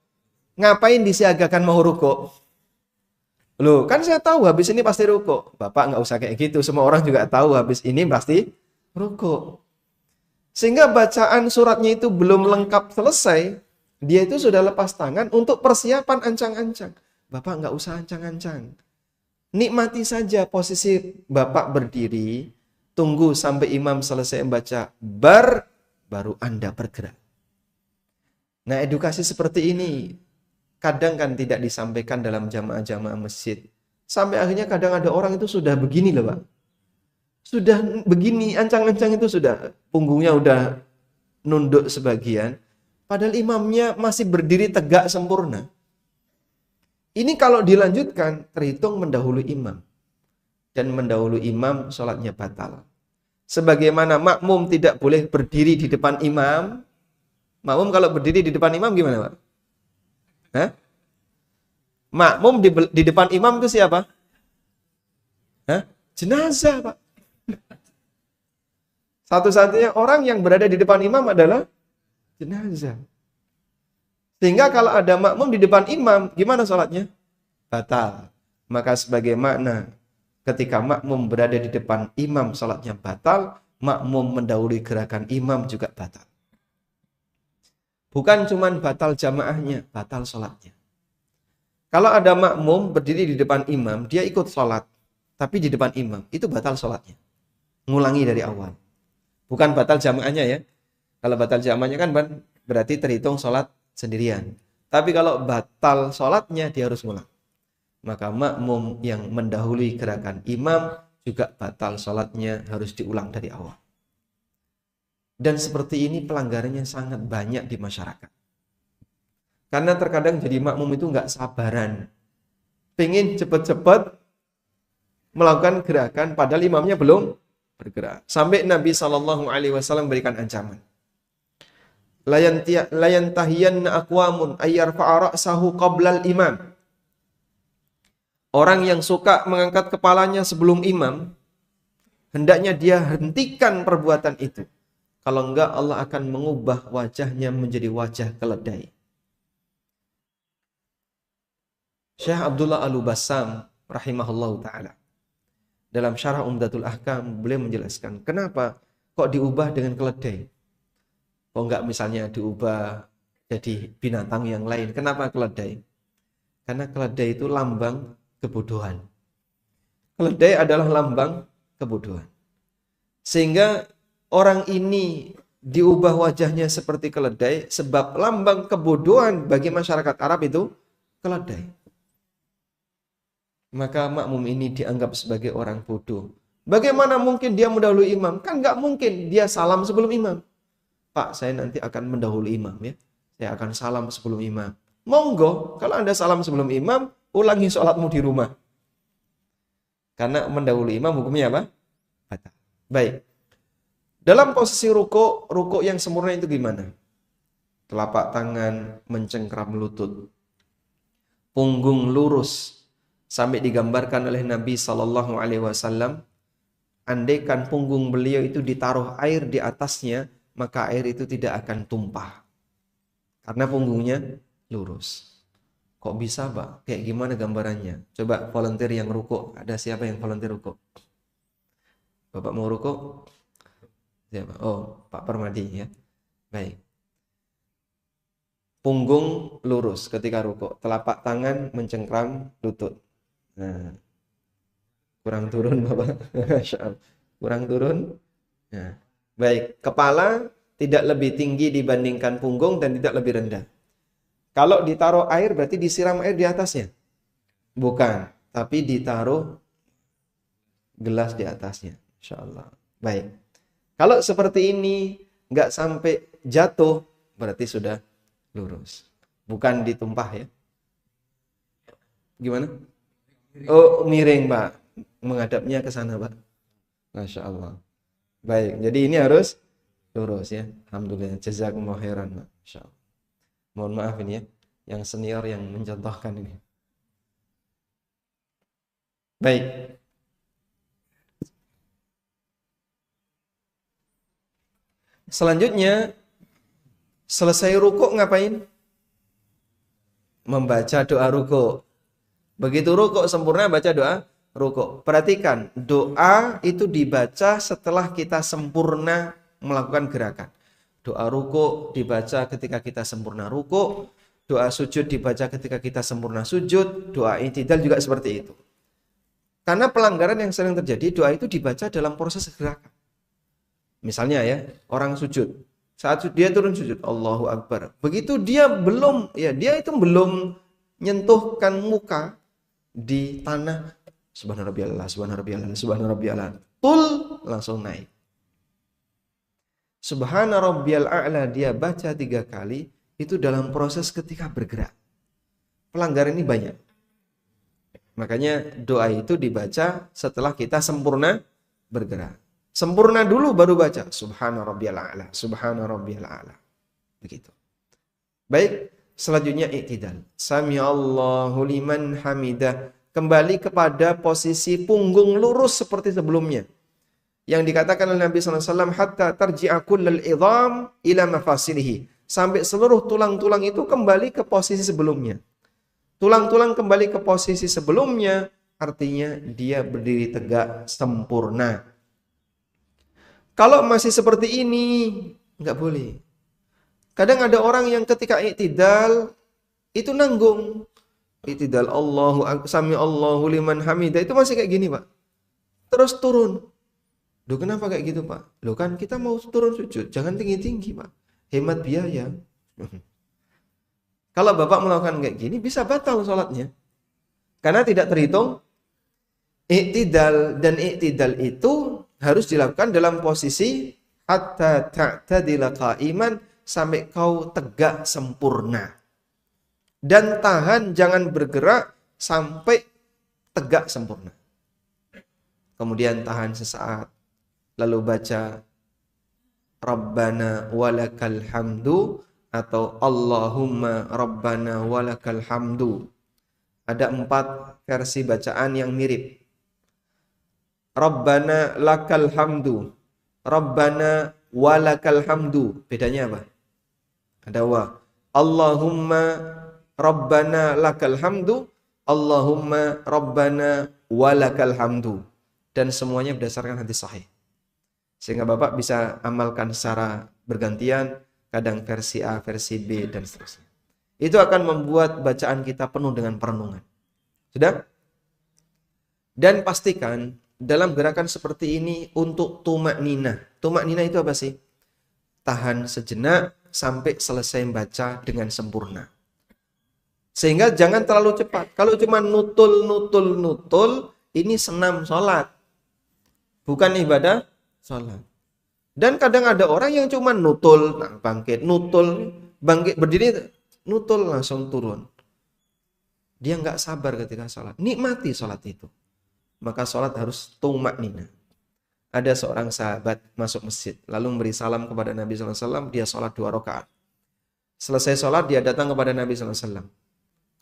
ngapain disiagakan mau ruko? Loh, kan saya tahu habis ini pasti ruko. Bapak nggak usah kayak gitu. Semua orang juga tahu habis ini pasti ruko. Sehingga bacaan suratnya itu belum lengkap selesai, dia itu sudah lepas tangan untuk persiapan ancang-ancang. Bapak nggak usah ancang-ancang. Nikmati saja posisi Bapak berdiri, tunggu sampai imam selesai membaca, baru Anda bergerak. Nah, edukasi seperti ini kadang kan tidak disampaikan dalam jamaah-jamaah masjid. Sampai akhirnya kadang ada orang itu sudah begini loh, Pak. Sudah begini, ancang-ancang itu sudah, punggungnya udah nunduk sebagian. Padahal imamnya masih berdiri tegak sempurna. Ini kalau dilanjutkan, terhitung mendahului imam. Dan mendahului imam, sholatnya batal. Sebagaimana makmum tidak boleh berdiri di depan imam. Makmum kalau berdiri di depan imam gimana, Pak? Hah? Makmum di depan imam itu siapa? Hah? Jenazah, Pak. Satu-satunya orang yang berada di depan imam adalah jenazah. Sehingga kalau ada makmum di depan imam, gimana sholatnya? Batal. Maka sebagaimana ketika makmum berada di depan imam, sholatnya batal, makmum mendahului gerakan imam juga batal. Bukan cuma batal jamaahnya, batal sholatnya. Kalau ada makmum berdiri di depan imam, dia ikut sholat, tapi di depan imam, itu batal sholatnya. Ngulangi dari awal. Bukan batal jamaahnya ya. Kalau batal jamaahnya kan berarti terhitung sholat sendirian. Tapi kalau batal sholatnya, dia harus ngulang. Maka makmum yang mendahului gerakan imam juga batal sholatnya, harus diulang dari awal. Dan seperti ini pelanggarannya sangat banyak di masyarakat. Karena terkadang jadi makmum itu nggak sabaran. Pengen cepat-cepat melakukan gerakan padahal imamnya belum bergerak. Sampai Nabi SAW berikan ancaman. Layantahiyanna aqwamun ayyarfa'a ra'sahu qablal imam. Orang yang suka mengangkat kepalanya sebelum imam, hendaknya dia hentikan perbuatan itu. Kalau enggak, Allah akan mengubah wajahnya menjadi wajah keledai. Syekh Abdullah Al-Bassam rahimahullahu ta'ala, dalam syarah Umdatul Ahkam, beliau menjelaskan, kenapa kok diubah dengan keledai? Kok enggak misalnya diubah jadi binatang yang lain? Kenapa keledai? Karena keledai itu lambang kebodohan. Keledai adalah lambang kebodohan. Sehingga orang ini diubah wajahnya seperti keledai sebab lambang kebodohan bagi masyarakat Arab itu keledai. Maka makmum ini dianggap sebagai orang bodoh. Bagaimana mungkin dia mendahului imam? Kan nggak mungkin dia salam sebelum imam. Pak, saya nanti akan mendahului imam ya. Saya akan salam sebelum imam. Monggo, kalau Anda salam sebelum imam, ulangi sholatmu di rumah. Karena mendahului imam hukumnya apa? Batal. Baik. Dalam posisi ruko yang sempurna itu gimana? Telapak tangan mencengkram lutut. Punggung lurus. Sampai digambarkan oleh Nabi SAW, andaikan punggung beliau itu ditaruh air di atasnya, maka air itu tidak akan tumpah. Karena punggungnya lurus. Kok bisa, Pak? Kayak gimana gambarannya? Coba volunteer yang ruko. Ada siapa yang volunteer ruko? Bapak mau ruko? Siapa? Oh, Pak Permadi ya. Baik. Punggung lurus ketika ruko. Telapak tangan mencengkram lutut. Nah, kurang turun, Bapak. Kurang turun. Nah. Baik, kepala tidak lebih tinggi dibandingkan punggung dan tidak lebih rendah. Kalau ditaruh air berarti disiram air di atasnya? Bukan, tapi ditaruh gelas di atasnya. Insyaallah. Baik. Kalau seperti ini nggak sampai jatuh berarti sudah lurus. Bukan ditumpah ya. Gimana? Oh, miring, Pak. menghadapnya ke sana, Pak. Masya Allah. Baik, jadi ini harus lurus ya. Alhamdulillah, jazakumullah khairan, Pak. Masya Allah. Mohon maaf ini ya, yang senior yang mencontohkan ini. Baik. Selanjutnya, selesai rukuk ngapain? Membaca doa rukuk. Begitu rukuk sempurna, baca doa rukuk. Perhatikan, doa itu dibaca setelah kita sempurna melakukan gerakan. Doa rukuk dibaca ketika kita sempurna rukuk. Doa sujud dibaca ketika kita sempurna sujud. Doa i'tidal juga seperti itu. Karena pelanggaran yang sering terjadi, doa itu dibaca dalam proses gerakan. Misalnya ya, orang sujud. Saat dia turun sujud, Allahu Akbar. Begitu dia belum nyentuhkan muka di tanah, subhanarabbiyallah, subhanarabbiyallah, subhanarabbiyallah. Langsung naik. Subhanarabbiyal a'la dia baca 3 kali, itu dalam proses ketika bergerak. Pelanggaran ini banyak. Makanya doa itu dibaca setelah kita sempurna bergerak. Sempurna dulu baru baca subhana rabbiyal a'la, subhana rabbiyal a'la. Begitu. Baik, selanjutnya i'tidal. Sami'allahu liman hamidah. Kembali kepada posisi punggung lurus seperti sebelumnya. Yang dikatakan oleh Nabi SAW, hatta tarji'a kullal idham ila mafasilihi. Sampai seluruh tulang-tulang itu kembali ke posisi sebelumnya. Tulang-tulang kembali ke posisi sebelumnya, artinya dia berdiri tegak sempurna. Kalau masih seperti ini, nggak boleh. Kadang ada orang yang ketika i'tidal, itu nanggung. I'tidal sami Allahu liman hamidah, itu masih kayak gini, Pak. Terus turun. Loh kenapa kayak gitu, Pak? Loh kan kita mau turun sujud, jangan tinggi-tinggi, Pak. Hemat biaya. Kalau Bapak melakukan kayak gini, bisa batal sholatnya. Karena tidak terhitung i'tidal. Dan i'tidal itu harus dilakukan dalam posisi hatta ta'tadila qa'iman, sampai kau tegak sempurna. Dan tahan, jangan bergerak sampai tegak sempurna. Kemudian tahan sesaat. Lalu baca Rabbana walakal hamdu atau Allahumma Rabbana walakal hamdu. Ada 4 versi bacaan yang mirip. Rabbana lakal hamdu, Rabbana walakal hamdu. Bedanya apa? Ada wa. Allahumma Rabbana lakal hamdu, Allahumma Rabbana walakal hamdu. Dan semuanya berdasarkan hadis sahih. Sehingga Bapak bisa amalkan secara bergantian, kadang versi A, versi B, dan seterusnya. Itu akan membuat bacaan kita penuh dengan perenungan. Sudah? Dan pastikan dalam gerakan seperti ini untuk tumak nina. Tumak nina itu apa sih? Tahan sejenak sampai selesai membaca dengan sempurna. Sehingga jangan terlalu cepat. Kalau cuma nutul, ini senam sholat. Bukan ibadah sholat. Dan kadang ada orang yang cuma nutul, bangkit, berdiri, nutul langsung turun. Dia nggak sabar ketika sholat. Nikmati sholat itu. Maka sholat harus tumak nina. Ada seorang sahabat masuk masjid, lalu memberi salam kepada Nabi SAW, dia sholat 2 rakaat. Selesai sholat, dia datang kepada Nabi SAW.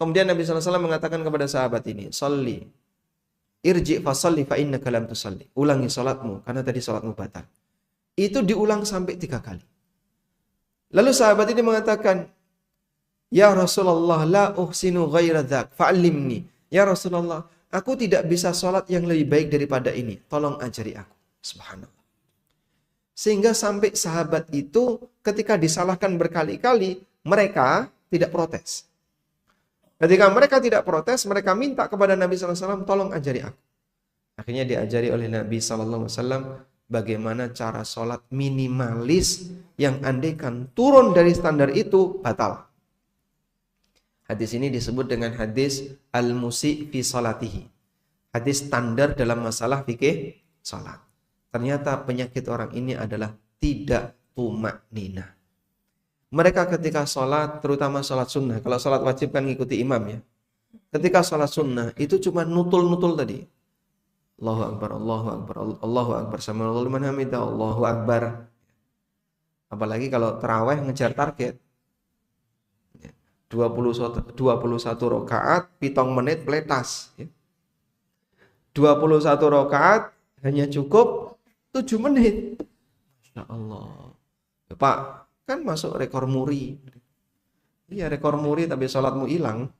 Kemudian Nabi SAW mengatakan kepada sahabat ini, Salli, irji fasalli fa innaka lam tusalli. Ulangi sholatmu, karena tadi sholatmu batal. Itu diulang sampai 3 kali. Lalu sahabat ini mengatakan, Ya Rasulullah, la uhsinu ghaira dzak, fa'allimni. Ya Rasulullah, aku tidak bisa sholat yang lebih baik daripada ini. Tolong ajari aku. Subhanallah. Sehingga sampai sahabat itu ketika disalahkan berkali-kali, mereka tidak protes. Ketika mereka tidak protes, mereka minta kepada Nabi SAW, tolong ajari aku. Akhirnya diajari oleh Nabi SAW bagaimana cara sholat minimalis yang andaikan turun dari standar itu batal. Hadis ini disebut dengan hadis al-musi fi salatihi. Hadis standar dalam masalah fikih salat. Ternyata penyakit orang ini adalah tidak tumak nina. Mereka ketika sholat, terutama sholat sunnah. Kalau sholat wajib kan ngikuti imam ya. Ketika sholat sunnah, itu cuma nutul-nutul tadi. Allahu Akbar, Allahu Akbar, Allahu Akbar, sami'allahu liman hamidah, Allahu Akbar. Apalagi kalau tarawih ngejar target. 21 rakaat, 7 menit peletas. 21 rakaat hanya cukup 7 menit. Masya Allah. Ya, Pak, kan masuk rekor muri. Iya, rekor muri tapi sholatmu hilang.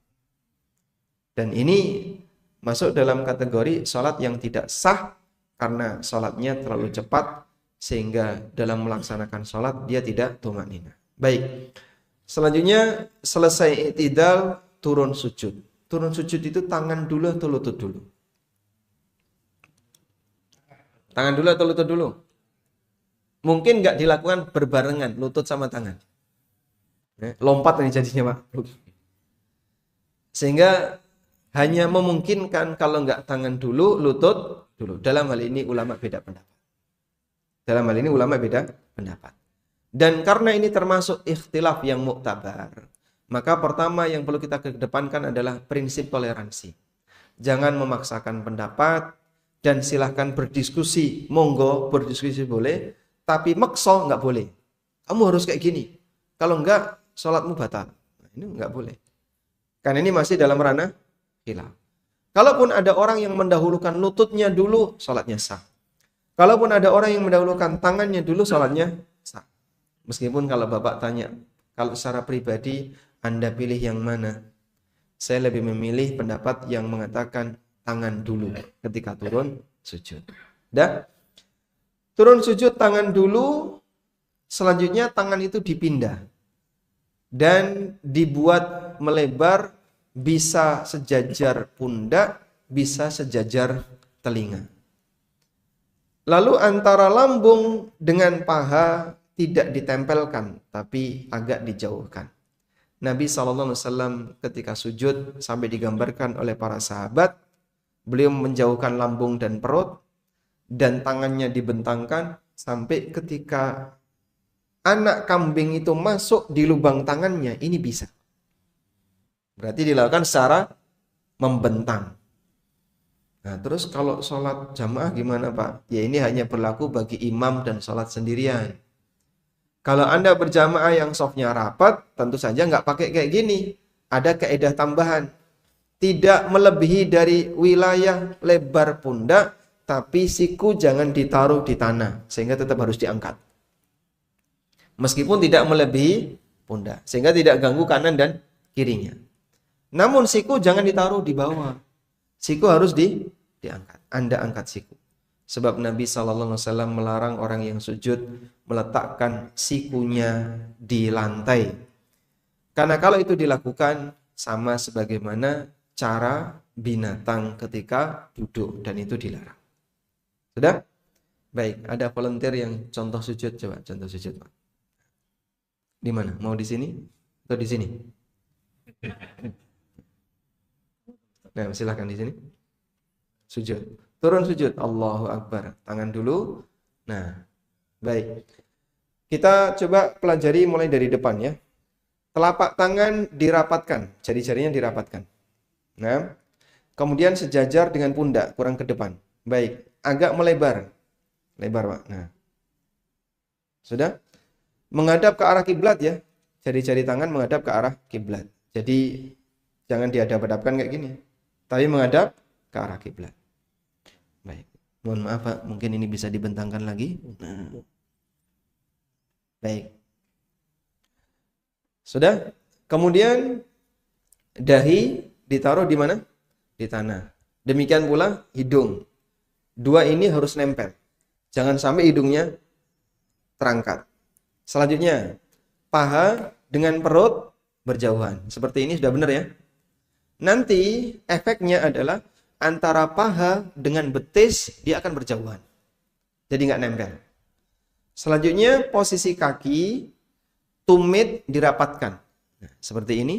Dan ini masuk dalam kategori sholat yang tidak sah karena sholatnya terlalu cepat sehingga dalam melaksanakan sholat dia tidak tumanina. Baik, selanjutnya selesai i'tidal turun sujud. Turun sujud itu tangan dulu atau lutut dulu? Tangan dulu atau lutut dulu? Mungkin nggak dilakukan berbarengan lutut sama tangan. Lompat ini jadinya Pak. Sehingga hanya memungkinkan kalau nggak tangan dulu, lutut dulu. Dalam hal ini ulama beda pendapat. Dan karena ini termasuk ikhtilaf yang muktabar, maka pertama yang perlu kita kedepankan adalah prinsip toleransi. Jangan memaksakan pendapat dan silahkan berdiskusi. Monggo berdiskusi boleh, tapi maksa nggak boleh. Kamu harus kayak gini. Kalau enggak, sholatmu batal. Nah, ini nggak boleh. Karena ini masih dalam ranah khilaf. Kalaupun ada orang yang mendahulukan lututnya dulu, sholatnya sah. Kalaupun ada orang yang mendahulukan tangannya dulu, sholatnya sah. Meskipun kalau Bapak tanya, kalau secara pribadi Anda pilih yang mana? Saya lebih memilih pendapat yang mengatakan tangan dulu ketika turun sujud. Dah? Turun sujud tangan dulu, selanjutnya tangan itu dipindah dan dibuat melebar, bisa sejajar pundak, bisa sejajar telinga. Lalu antara lambung dengan paha tidak ditempelkan, tapi agak dijauhkan. Nabi SAW ketika sujud sampai digambarkan oleh para sahabat, beliau menjauhkan lambung dan perut, dan tangannya dibentangkan sampai ketika anak kambing itu masuk di lubang tangannya, ini bisa. Berarti dilakukan secara membentang. Nah, terus kalau sholat jamaah gimana Pak? Ya ini hanya berlaku bagi imam dan sholat sendirian. Kalau Anda berjamaah yang softnya rapat, tentu saja nggak pakai kayak gini. Ada kaidah tambahan. Tidak melebihi dari wilayah lebar pundak, tapi siku jangan ditaruh di tanah, sehingga tetap harus diangkat. Meskipun tidak melebihi pundak, sehingga tidak ganggu kanan dan kirinya. Namun siku jangan ditaruh di bawah. Siku harus diangkat. Anda angkat siku. Sebab Nabi SAW melarang orang yang sujud meletakkan sikunya di lantai. Karena kalau itu dilakukan sama sebagaimana cara binatang ketika duduk, dan itu dilarang. Sudah? Baik, ada volunteer yang contoh sujud, coba contoh sujud. Di mana? Mau di sini atau di sini? Nah, silakan di sini. Sujud. Turun sujud. Allahu Akbar. Tangan dulu. Nah, baik. Kita coba pelajari mulai dari depan ya. Telapak tangan dirapatkan, jari-jarinya dirapatkan. Nah, kemudian sejajar dengan pundak, kurang ke depan. Baik, agak melebar. Lebar, Pak. Nah. Sudah? Menghadap ke arah kiblat ya. Jari-jari tangan menghadap ke arah kiblat. Jadi jangan dihadap-hadapkan kayak gini, tapi menghadap ke arah kiblat. Baik. Mohon maaf Pak, mungkin ini bisa dibentangkan lagi. Nah. Baik. Sudah? Kemudian dahi ditaruh di mana? Di tanah. Demikian pula hidung. Dua ini harus nempel. Jangan sampai hidungnya terangkat. Selanjutnya, paha dengan perut berjauhan. Seperti ini sudah benar ya? Nanti efeknya adalah antara paha dengan betis dia akan berjauhan. Jadi nggak nempel. Selanjutnya posisi kaki, tumit dirapatkan. Nah, seperti ini.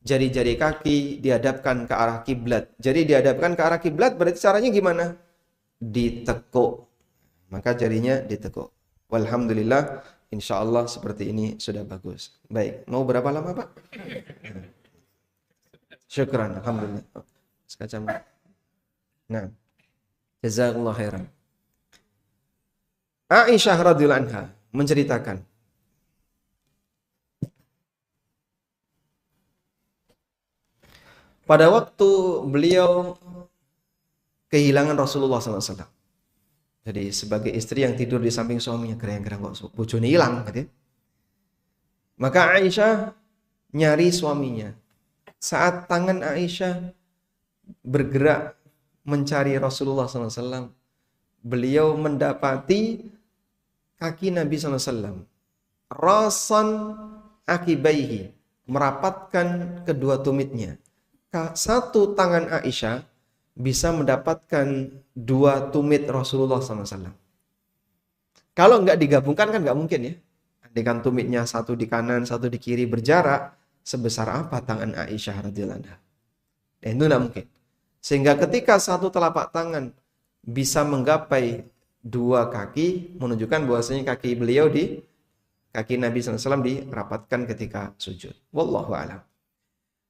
Jari-jari kaki dihadapkan ke arah kiblat. Jadi dihadapkan ke arah kiblat berarti caranya gimana? Ditekuk. Maka jarinya ditekuk. Walhamdulillah, insya Allah seperti ini sudah bagus. Baik, mau berapa lama Pak? Syukran, alhamdulillah. Sekacam. Nah, Jazakallahu khairan. Aisyah radhiyallahu anha menceritakan, pada waktu beliau kehilangan Rasulullah SAW. Jadi sebagai istri yang tidur di samping suaminya, gerang-gerang kok bojone hilang gitu. Maka Aisyah nyari suaminya. Saat tangan Aisyah bergerak mencari Rasulullah SAW, beliau mendapati kaki Nabi SAW. Rasan akibaihi, merapatkan kedua tumitnya. Satu tangan Aisyah bisa mendapatkan dua tumit Rasulullah SAW. Kalau nggak digabungkan kan nggak mungkin ya. Andaikan tumitnya satu di kanan, satu di kiri, berjarak sebesar apa tangan Aisyah radhiyallahu anha. Dan itu nggak mungkin. Sehingga ketika satu telapak tangan bisa menggapai dua kaki, menunjukkan bahwasanya kaki beliau kaki Nabi SAW dirapatkan ketika sujud. Wallahu a'lam.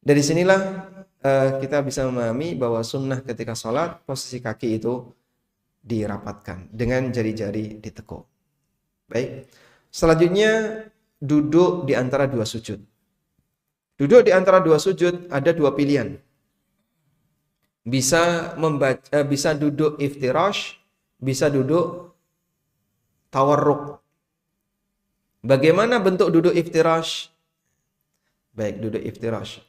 Dari sinilah kita bisa memahami bahwa sunnah ketika sholat, posisi kaki itu dirapatkan dengan jari-jari ditekuk. Baik. Selanjutnya, duduk di antara dua sujud. Duduk di antara dua sujud ada dua pilihan. Bisa duduk iftirash, bisa duduk tawarruk. Bagaimana bentuk duduk iftirash? Baik, duduk iftirash.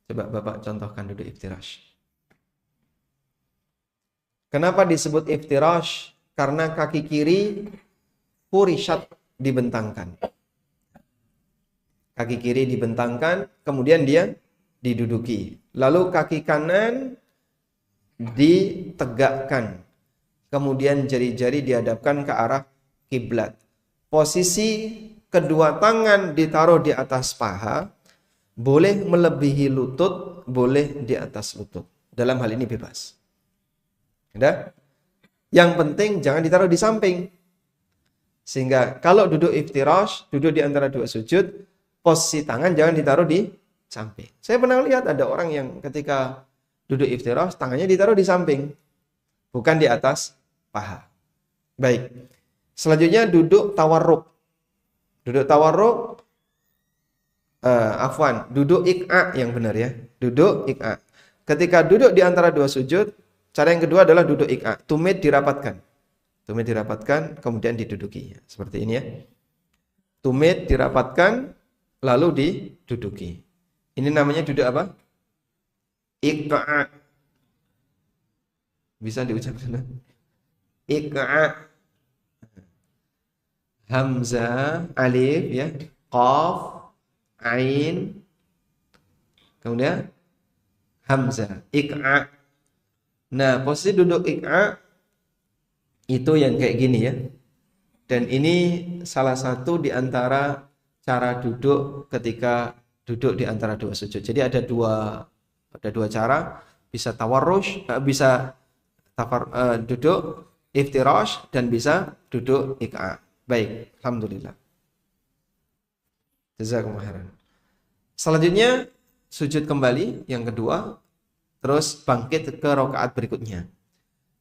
Coba Bapak contohkan duduk iftirash. Kenapa disebut iftirash? Karena kaki kiri furishat, dibentangkan. Kaki kiri dibentangkan, kemudian dia diduduki. Lalu kaki kanan ditegakkan. Kemudian jari-jari dihadapkan ke arah kiblat. Posisi kedua tangan ditaruh di atas paha, boleh melebihi lutut, boleh di atas lutut. Dalam hal ini bebas. Ada? Yang penting jangan ditaruh di samping. Sehingga kalau duduk iftirash, duduk di antara dua sujud, posisi tangan jangan ditaruh di samping. Saya pernah lihat ada orang yang ketika duduk iftirash, tangannya ditaruh di samping, bukan di atas paha. Baik. Selanjutnya duduk tawarruk. Duduk tawarruk, duduk ik'a yang benar ya. Duduk ik'a. Ketika duduk di antara dua sujud, cara yang kedua adalah duduk ik'a. Tumit dirapatkan. Tumit dirapatkan, kemudian diduduki. Seperti ini ya. Tumit dirapatkan, lalu diduduki. Ini namanya duduk apa? Ik'a. Bisa diucapkan? Ik'a. Hamzah, alif ya. Qaf, ain, kemudian hamzah, ik'a. Nah, posisi duduk ik'a itu yang kayak gini ya. Dan ini salah satu di antara cara duduk ketika duduk di antara dua sujud. Jadi ada dua cara, bisa tawarrush, bisa duduk iftirash, dan bisa duduk ik'a. Baik, alhamdulillah. Jazakumullah khairan. Selanjutnya sujud kembali yang kedua, terus bangkit ke rakaat berikutnya.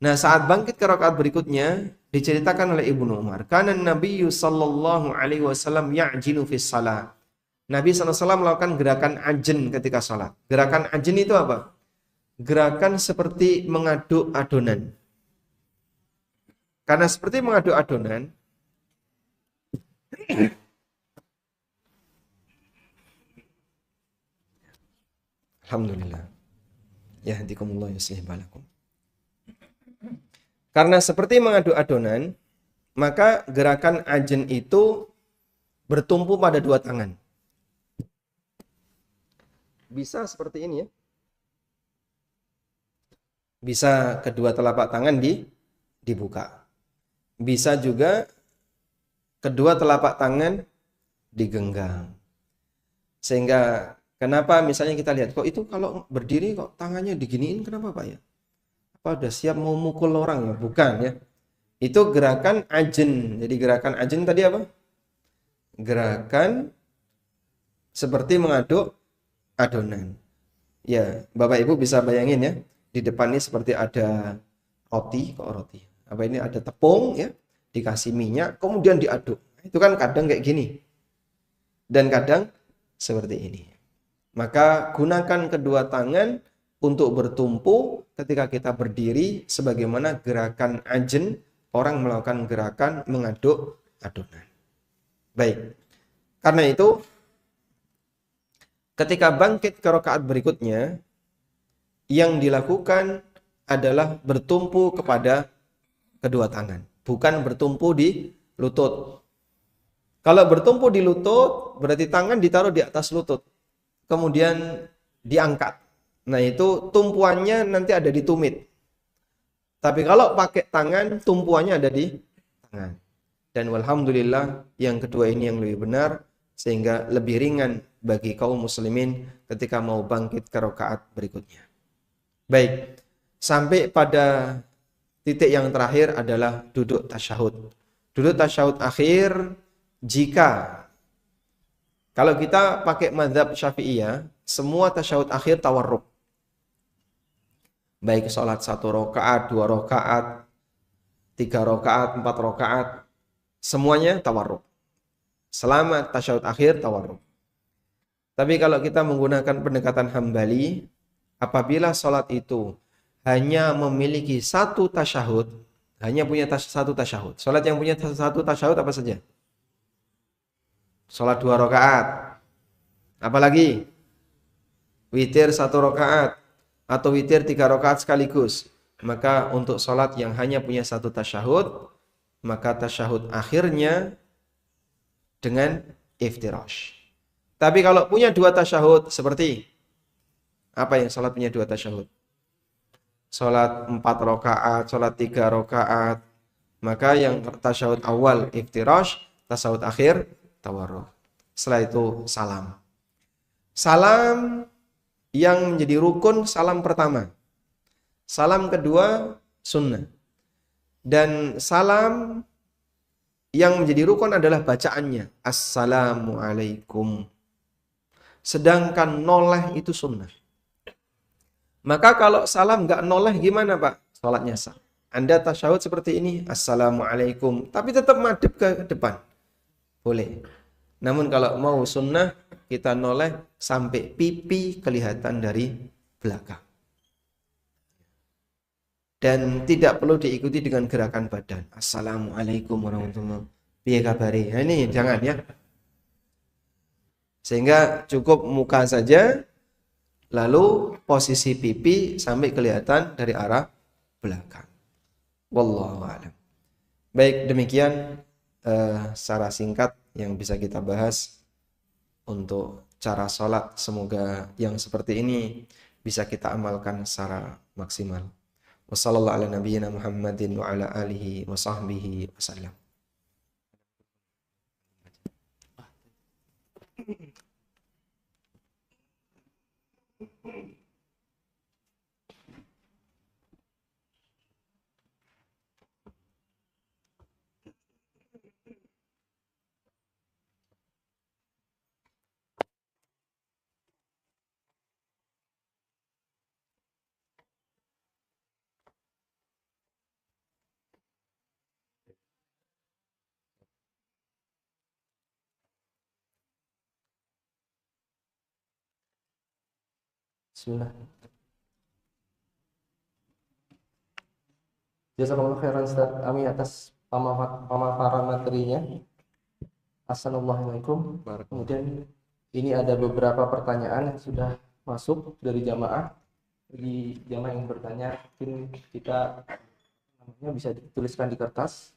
Nah, saat bangkit ke rakaat berikutnya diceritakan oleh Ibnu Umar, kana Nabi sallallahu alaihi wasallam ya'jilu fis shalah. Nabi SAW melakukan gerakan ajin ketika salat. Gerakan ajin itu apa? Gerakan seperti mengaduk adonan. Karena seperti mengaduk adonan, alhamdulillah. Yahdikumullah yuslih balakum. Karena seperti mengaduk adonan, maka gerakan ajin itu bertumpu pada dua tangan. Bisa seperti ini ya. Bisa kedua telapak tangan dibuka. Bisa juga kedua telapak tangan digenggam. Sehingga kenapa misalnya kita lihat, kok itu kalau berdiri kok tangannya diginiin, kenapa Pak ya? Apa udah siap mau mukul orang ya? Bukan ya. Itu gerakan ajin. Jadi gerakan ajin tadi apa? Gerakan seperti mengaduk adonan. Ya, Bapak Ibu bisa bayangin ya. Di depan ini seperti ada roti, kok roti. Apa ini ada tepung ya, dikasih minyak, kemudian diaduk. Itu kan kadang kayak gini. Dan kadang seperti ini. Maka gunakan kedua tangan untuk bertumpu ketika kita berdiri sebagaimana gerakan ajin, orang melakukan gerakan mengaduk adonan. Baik. Karena itu ketika bangkit ke rakaat berikutnya, yang dilakukan adalah bertumpu kepada kedua tangan, bukan bertumpu di lutut. Kalau bertumpu di lutut, berarti tangan ditaruh di atas lutut, kemudian diangkat. Nah itu tumpuannya nanti ada di tumit. Tapi kalau pakai tangan, tumpuannya ada di tangan. Dan walhamdulillah yang kedua ini yang lebih benar, sehingga lebih ringan bagi kaum muslimin ketika mau bangkit ke rakaat berikutnya. Baik, sampai pada titik yang terakhir adalah duduk tasyahud. Duduk tasyahud akhir, jika kalau kita pakai mazhab Syafi'iyah, semua tasyahud akhir tawarruk. Baik sholat 1 rakaat, 2 rakaat, 3 rakaat, 4 rakaat, semuanya tawarruk. Selama tasyahud akhir tawarruk. Tapi kalau kita menggunakan pendekatan Hambali, apabila sholat itu hanya memiliki satu tasyahud, hanya punya satu tasyahud. Sholat yang punya satu tasyahud apa saja? Sholat 2 rakaat. Apalagi? Witir 1 rakaat. Atau witir 3 rakaat sekaligus. Maka untuk sholat yang hanya punya satu tasyahud, maka tasyahud akhirnya dengan iftirash. Tapi kalau punya 2 tasyahud, seperti apa yang sholat punya 2 tasyahud? Sholat 4 rakaat, sholat 3 rakaat, maka yang tasyahud awal iftirash, tasyahud akhir tawarruk. Setelah itu salam. Salam yang menjadi rukun, salam pertama. Salam kedua sunnah. Dan salam yang menjadi rukun adalah bacaannya. Assalamualaikum. Sedangkan noleh itu sunnah. Maka kalau salam nggak noleh gimana Pak? Salatnya sah. Anda tasyahud seperti ini. Assalamualaikum. Tapi tetap madep ke depan. Boleh. Namun kalau mau sunnah, kita noleh sampai pipi kelihatan dari belakang. Dan tidak perlu diikuti dengan gerakan badan. Assalamualaikum warahmatullahi wabarakatuh. Nah, ini jangan ya. Sehingga cukup muka saja, lalu posisi pipi sampai kelihatan dari arah belakang. Wallahu a'lam. Baik, demikian secara singkat yang bisa kita bahas untuk cara sholat. Semoga yang seperti ini bisa kita amalkan secara maksimal. Wassallallahu ala nabiyyina Muhammadin wa ala alihi wa sahbihi wasallam. Bismillah. Jazakallahu khairan Ustaz Ami atas pemaparan materinya. Assalamualaikum. Kemudian ini ada beberapa pertanyaan yang sudah masuk dari jamaah. Bagi jamaah yang bertanya, mungkin kita namanya bisa dituliskan di kertas.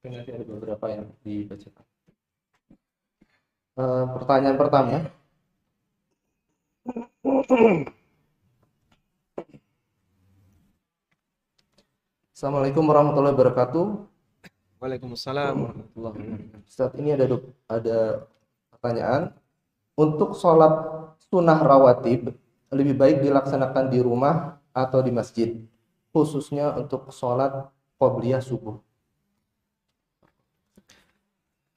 Mungkin nanti ada beberapa yang dibacakan. Pertanyaan pertama. Assalamualaikum warahmatullahi wabarakatuh. Waalaikumsalam warahmatullahi wabarakatuh. Ustaz, ini ada pertanyaan. Untuk sholat sunnah rawatib lebih baik dilaksanakan di rumah atau di masjid, khususnya untuk sholat qobliyah subuh.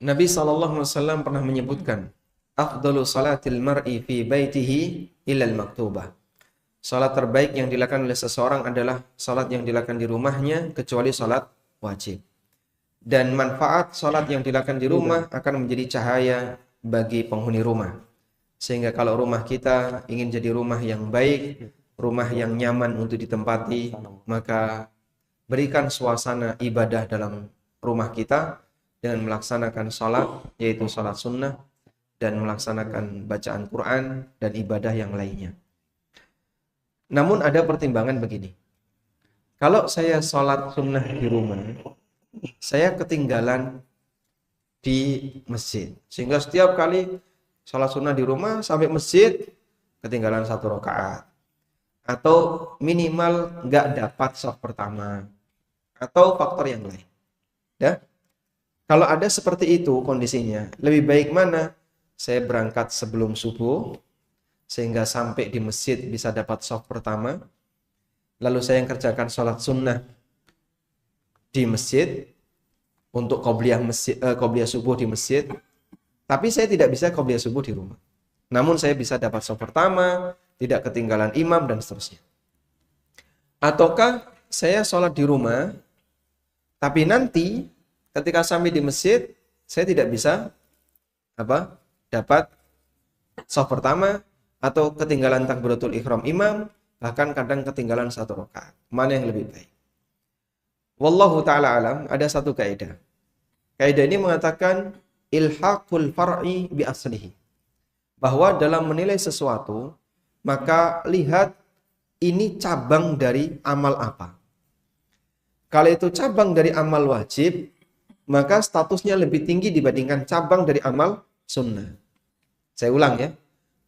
Nabi SAW pernah menyebutkan, afdalu salatil mar'i fi baitihi ilal maktubah. Salat terbaik yang dilakukan oleh seseorang adalah salat yang dilakukan di rumahnya, kecuali salat wajib. Dan manfaat salat yang dilakukan di rumah akan menjadi cahaya bagi penghuni rumah. Sehingga kalau rumah kita ingin jadi rumah yang baik, rumah yang nyaman untuk ditempati, maka berikan suasana ibadah dalam rumah kita dengan melaksanakan salat, yaitu salat sunnah, dan melaksanakan bacaan Quran dan ibadah yang lainnya. Namun ada pertimbangan begini. Kalau saya sholat sunnah di rumah, saya ketinggalan di masjid. Sehingga setiap kali sholat sunnah di rumah sampai masjid, ketinggalan 1 rakaat. Atau minimal nggak dapat shaf pertama. Atau faktor yang lain. Ya? Kalau ada seperti itu kondisinya, lebih baik mana? Saya berangkat sebelum subuh, sehingga sampai di masjid bisa dapat shaf pertama. Lalu saya yang kerjakan sholat sunnah di masjid untuk qobliyah subuh di masjid. Tapi saya tidak bisa qobliyah subuh di rumah. Namun saya bisa dapat shaf pertama, tidak ketinggalan imam dan seterusnya. Ataukah saya sholat di rumah, tapi nanti ketika sampai di masjid saya tidak bisa dapat shaf pertama, atau ketinggalan takbiratul ihram imam, bahkan kadang ketinggalan 1 rakaat. Mana yang lebih baik? Wallahu ta'ala alam, ada satu kaidah. Kaidah ini mengatakan ilhaqul far'i bi aslihi. Bahwa dalam menilai sesuatu, maka lihat ini cabang dari amal apa. Kalau itu cabang dari amal wajib, maka statusnya lebih tinggi dibandingkan cabang dari amal sunnah. Saya ulang ya.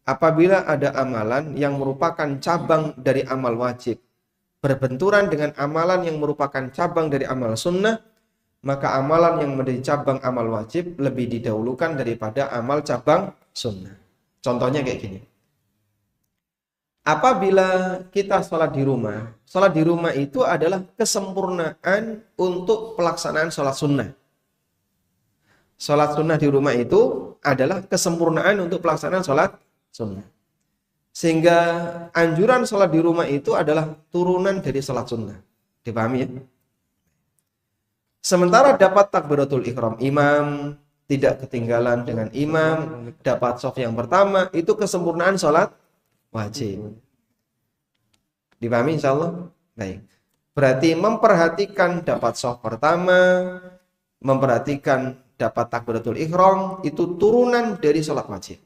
Apabila ada amalan yang merupakan cabang dari amal wajib berbenturan dengan amalan yang merupakan cabang dari amal sunnah, maka amalan yang menjadi cabang amal wajib lebih didahulukan daripada amal cabang sunnah. Contohnya kayak gini. Apabila kita sholat di rumah itu adalah kesempurnaan untuk pelaksanaan sholat sunnah. Sholat sunnah di rumah itu adalah kesempurnaan untuk pelaksanaan sholat sunnah. Sehingga anjuran sholat di rumah itu adalah turunan dari sholat sunnah. Dipahami ya? Sementara dapat takbiratul ihram imam, tidak ketinggalan dengan imam, dapat shaf yang pertama, itu kesempurnaan sholat wajib. Dipahami insyaallah? Baik. Berarti memperhatikan dapat shaf pertama, memperhatikan dapat takbiratul ihram, itu turunan dari sholat wajib.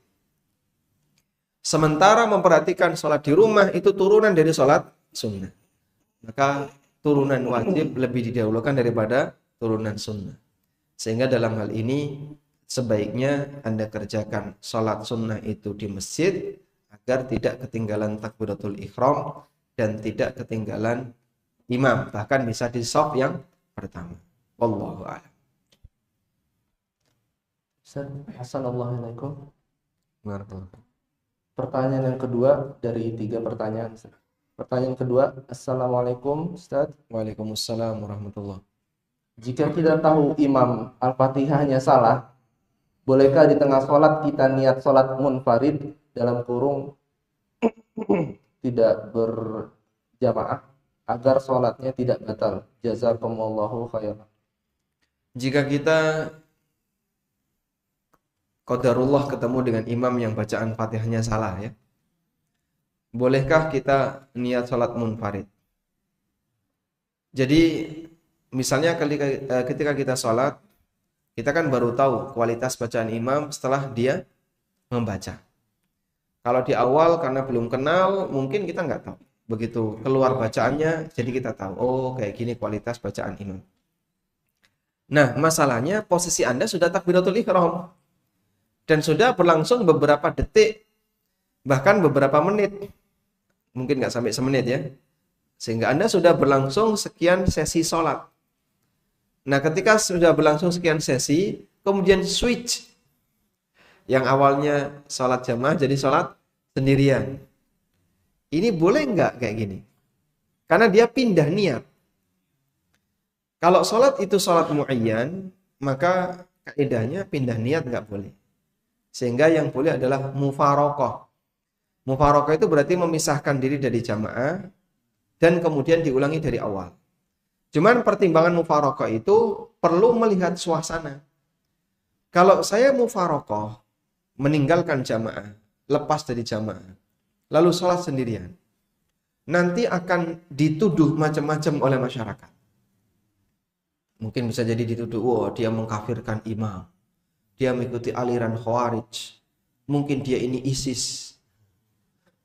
Sementara memperhatikan sholat di rumah itu turunan dari sholat sunnah. Maka turunan wajib lebih didahulukan daripada turunan sunnah. Sehingga dalam hal ini sebaiknya Anda kerjakan sholat sunnah itu di masjid agar tidak ketinggalan takbiratul ihram dan tidak ketinggalan imam. Bahkan bisa di shaf yang pertama. Wallahu a'lam. Assalamualaikum. Waalaikumsalam. Pertanyaan yang kedua dari 3 pertanyaan. Pertanyaan kedua, Assalamualaikum Ustaz. Waalaikumsalam warahmatullahi. Jika kita tahu imam Al-Fatihahnya salah, bolehkah di tengah sholat kita niat sholat munfarid dalam kurung tidak berjamaah agar sholatnya tidak batal? Jazakumullahu khairan. Jika kita qadarullah ketemu dengan imam yang bacaan Fatihahnya salah ya, bolehkah kita niat sholat munfarid? Jadi misalnya ketika kita sholat, kita kan baru tahu kualitas bacaan imam setelah dia membaca. Kalau di awal karena belum kenal, mungkin kita nggak tahu. Begitu keluar bacaannya, jadi kita tahu, oh kayak gini kualitas bacaan imam. Nah, masalahnya posisi Anda sudah takbiratul ihram dan sudah berlangsung beberapa detik, bahkan beberapa menit, mungkin nggak sampai semenit ya, sehingga Anda sudah berlangsung sekian sesi sholat. Nah, ketika sudah berlangsung sekian sesi, kemudian switch, yang awalnya sholat jamaah jadi sholat sendirian. Ini boleh nggak kayak gini? Karena dia pindah niat. Kalau sholat itu sholat muayyan, maka kaidahnya pindah niat nggak boleh. Sehingga yang boleh adalah mufarokoh. Mufaraqah itu berarti memisahkan diri dari jamaah dan kemudian diulangi dari awal. Cuman pertimbangan mufaraqah itu perlu melihat suasana. Kalau saya mufaraqah, meninggalkan jamaah, lepas dari jamaah, lalu sholat sendirian, nanti akan dituduh macam-macam oleh masyarakat. Mungkin bisa jadi dituduh, wah dia mengkafirkan imam, dia mengikuti aliran Khawarij, mungkin dia ini ISIS,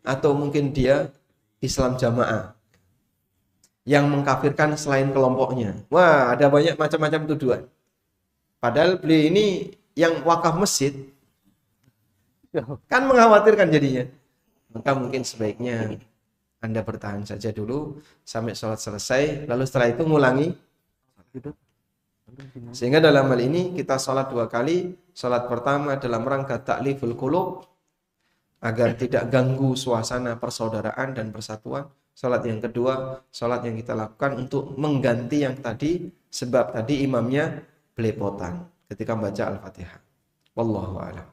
atau mungkin dia Islam jamaah yang mengkafirkan selain kelompoknya. Wah, ada banyak macam-macam tuduhan. Padahal beliau ini yang wakaf masjid, kan mengkhawatirkan jadinya. Maka mungkin sebaiknya Anda bertahan saja dulu sampai sholat selesai, lalu setelah itu ngulangi. Sehingga dalam hal ini kita sholat 2 kali. Sholat pertama dalam rangka ta'liful qulub, agar tidak ganggu suasana persaudaraan dan persatuan. Sholat yang kedua, sholat yang kita lakukan untuk mengganti yang tadi, sebab tadi imamnya belepotan ketika membaca Al-Fatihah. Wallahu a'lam.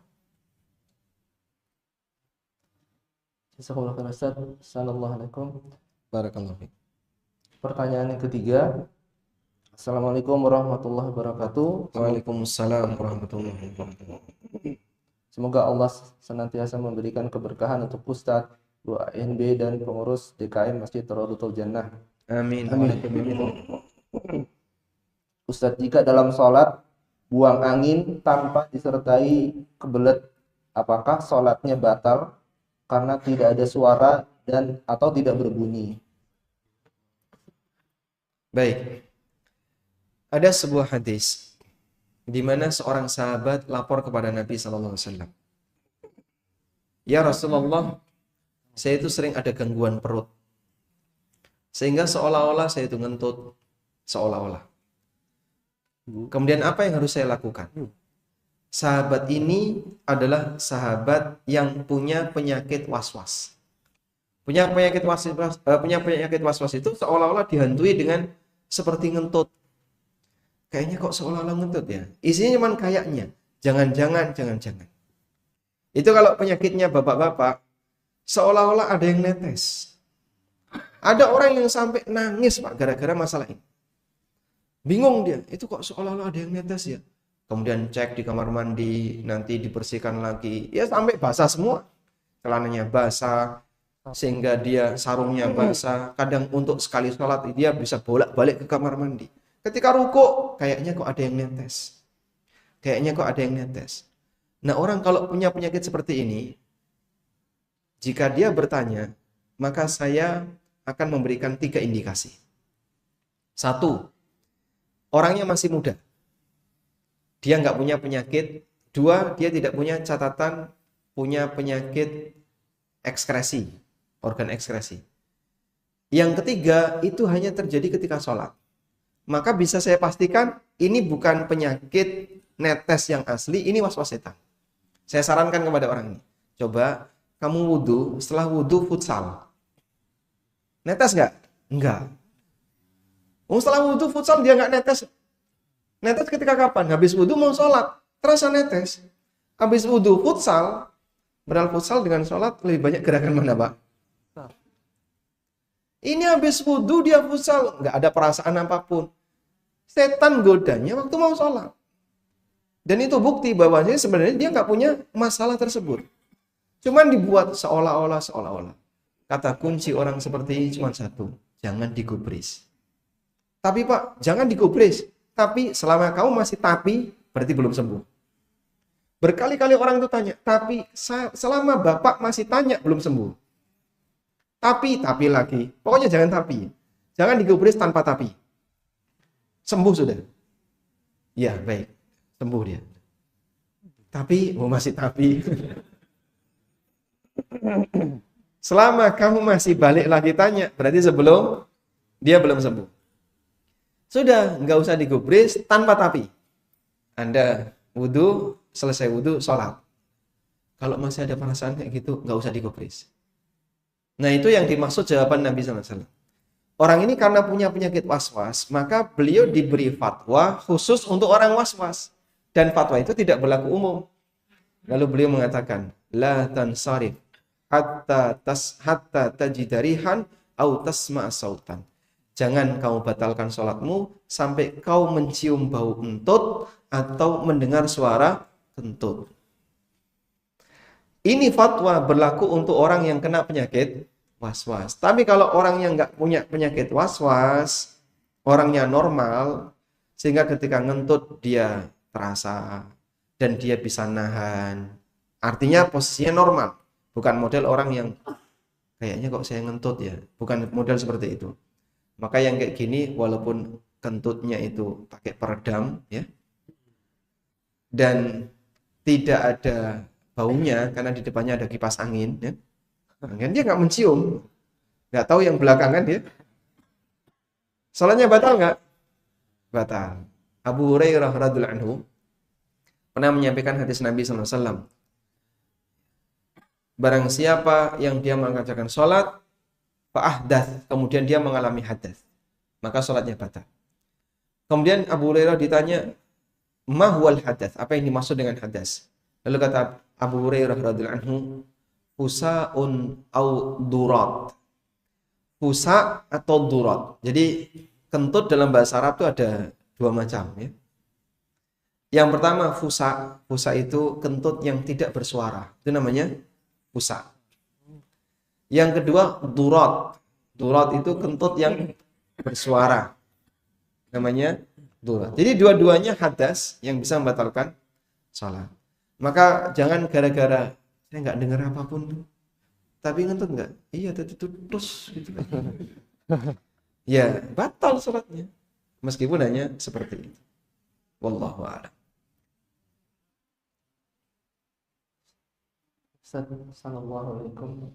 Jazakumullah khairan Ustaz. Assalamualaikum. Barakallahu fiik. Pertanyaan yang ketiga. Assalamualaikum warahmatullahi wabarakatuh. Waalaikumsalam warahmatullahi wabarakatuh. Semoga Allah senantiasa memberikan keberkahan untuk Ustadz, Bu ANB dan pengurus DKM Masjid Rodotul Jannah. Amin. Ustadz, jika dalam sholat buang angin tanpa disertai kebelet, apakah sholatnya batal karena tidak ada suara dan atau tidak berbunyi? Baik. Ada sebuah hadis di mana seorang sahabat lapor kepada Nabi SAW. Ya Rasulullah, saya itu sering ada gangguan perut. Sehingga seolah-olah saya itu ngentut. Seolah-olah. Kemudian apa yang harus saya lakukan? Sahabat ini adalah sahabat yang punya penyakit was-was. Punya penyakit was-was itu seolah-olah dihantui dengan seperti ngentut. Kayaknya kok seolah-olah ngentut ya. Isinya cuman kayaknya. Jangan-jangan. Itu kalau penyakitnya bapak-bapak, seolah-olah ada yang netes. Ada orang yang sampai nangis Pak gara-gara masalah ini. Bingung dia, itu kok seolah-olah ada yang netes ya. Kemudian cek di kamar mandi, nanti dibersihkan lagi. Ya sampai basah semua. Celananya basah, sehingga dia sarungnya basah. Kadang untuk sekali sholat dia bisa bolak-balik ke kamar mandi. Ketika ruku, kayaknya kok ada yang netes. Nah, orang kalau punya penyakit seperti ini, jika dia bertanya, maka saya akan memberikan 3 indikasi. 1, orangnya masih muda. Dia nggak punya penyakit. 2, dia tidak punya catatan punya penyakit ekskresi, organ ekskresi. Yang ketiga, itu hanya terjadi ketika sholat. Maka bisa saya pastikan ini bukan penyakit netes yang asli, ini was-was setan. Saya sarankan kepada orang ini, coba kamu wudhu, setelah wudhu futsal. Netes nggak? Enggak. Setelah wudhu futsal dia nggak netes. Netes ketika kapan? Habis wudhu mau sholat, terasa netes. Habis wudhu futsal, padahal futsal dengan sholat lebih banyak gerakan mana Pak? Ini habis wudhu dia futsal, nggak ada perasaan apapun. Setan godanya waktu mau sholat. Dan itu bukti bahwasanya sebenarnya dia nggak punya masalah tersebut. Cuman dibuat seolah-olah. Kata kunci orang seperti ini cuma 1, jangan digubris. Tapi Pak, jangan digubris. Tapi selama kamu masih berarti belum sembuh. Berkali-kali orang itu tanya, tapi selama Bapak masih tanya belum sembuh. Tapi lagi. Pokoknya jangan tapi. Jangan digubris tanpa tapi. Sembuh sudah. Ya, baik. Sembuh dia. Tapi, masih tapi. Selama kamu masih balik lagi tanya, berarti sebelum dia belum sembuh. Sudah, nggak usah digubris tanpa tapi. Anda wudhu, selesai wudhu, sholat. Kalau masih ada perasaan kayak gitu, nggak usah digubris. Nah, itu yang dimaksud jawaban Nabi SAW. Orang ini karena punya penyakit was-was, maka beliau diberi fatwa khusus untuk orang was-was. Dan fatwa itu tidak berlaku umum. Lalu beliau mengatakan, la tansarif hatta tajidarihan au tasma' sautan. Jangan kamu batalkan sholatmu sampai kau mencium bau kentut atau mendengar suara kentut. Ini fatwa berlaku untuk orang yang kena penyakit was-was. Tapi kalau orang yang nggak punya penyakit was-was, orangnya normal, sehingga ketika ngentut dia terasa dan dia bisa nahan. Artinya posisinya normal, bukan model orang yang kayaknya kok saya ngentut ya, bukan model seperti itu. Maka yang kayak gini walaupun kentutnya itu pakai peredam ya, dan tidak ada baunya karena di depannya ada kipas angin ya, kan dia nggak mencium, nggak tahu yang belakangan dia, sholatnya batal nggak? Batal. Abu Hurairah radhiyallahu anhu pernah menyampaikan hadis Nabi SAW. Barang siapa yang dia mengerjakan sholat fa'ahdath, kemudian dia mengalami hadas, maka sholatnya batal. Kemudian Abu Hurairah ditanya, ma huwal hadas, apa yang dimaksud dengan hadas? Lalu kata Abu Hurairah radhiyallahu anhu, fusaun au durat. Fusa atau durat. Jadi kentut dalam bahasa Arab itu ada dua macam ya. Yang pertama fusa. Fusa itu kentut yang tidak bersuara, itu namanya fusa. Yang kedua durat. Durat itu kentut yang bersuara, namanya durat. Jadi dua-duanya hadas yang bisa membatalkan sholat. Maka jangan gara-gara saya nggak dengar apapun, tapi ngentut nggak? Iya tadi terus gitu. Ya batal sholatnya, meskipun hanya seperti itu. Wallahu a'lam. Assalamualaikum.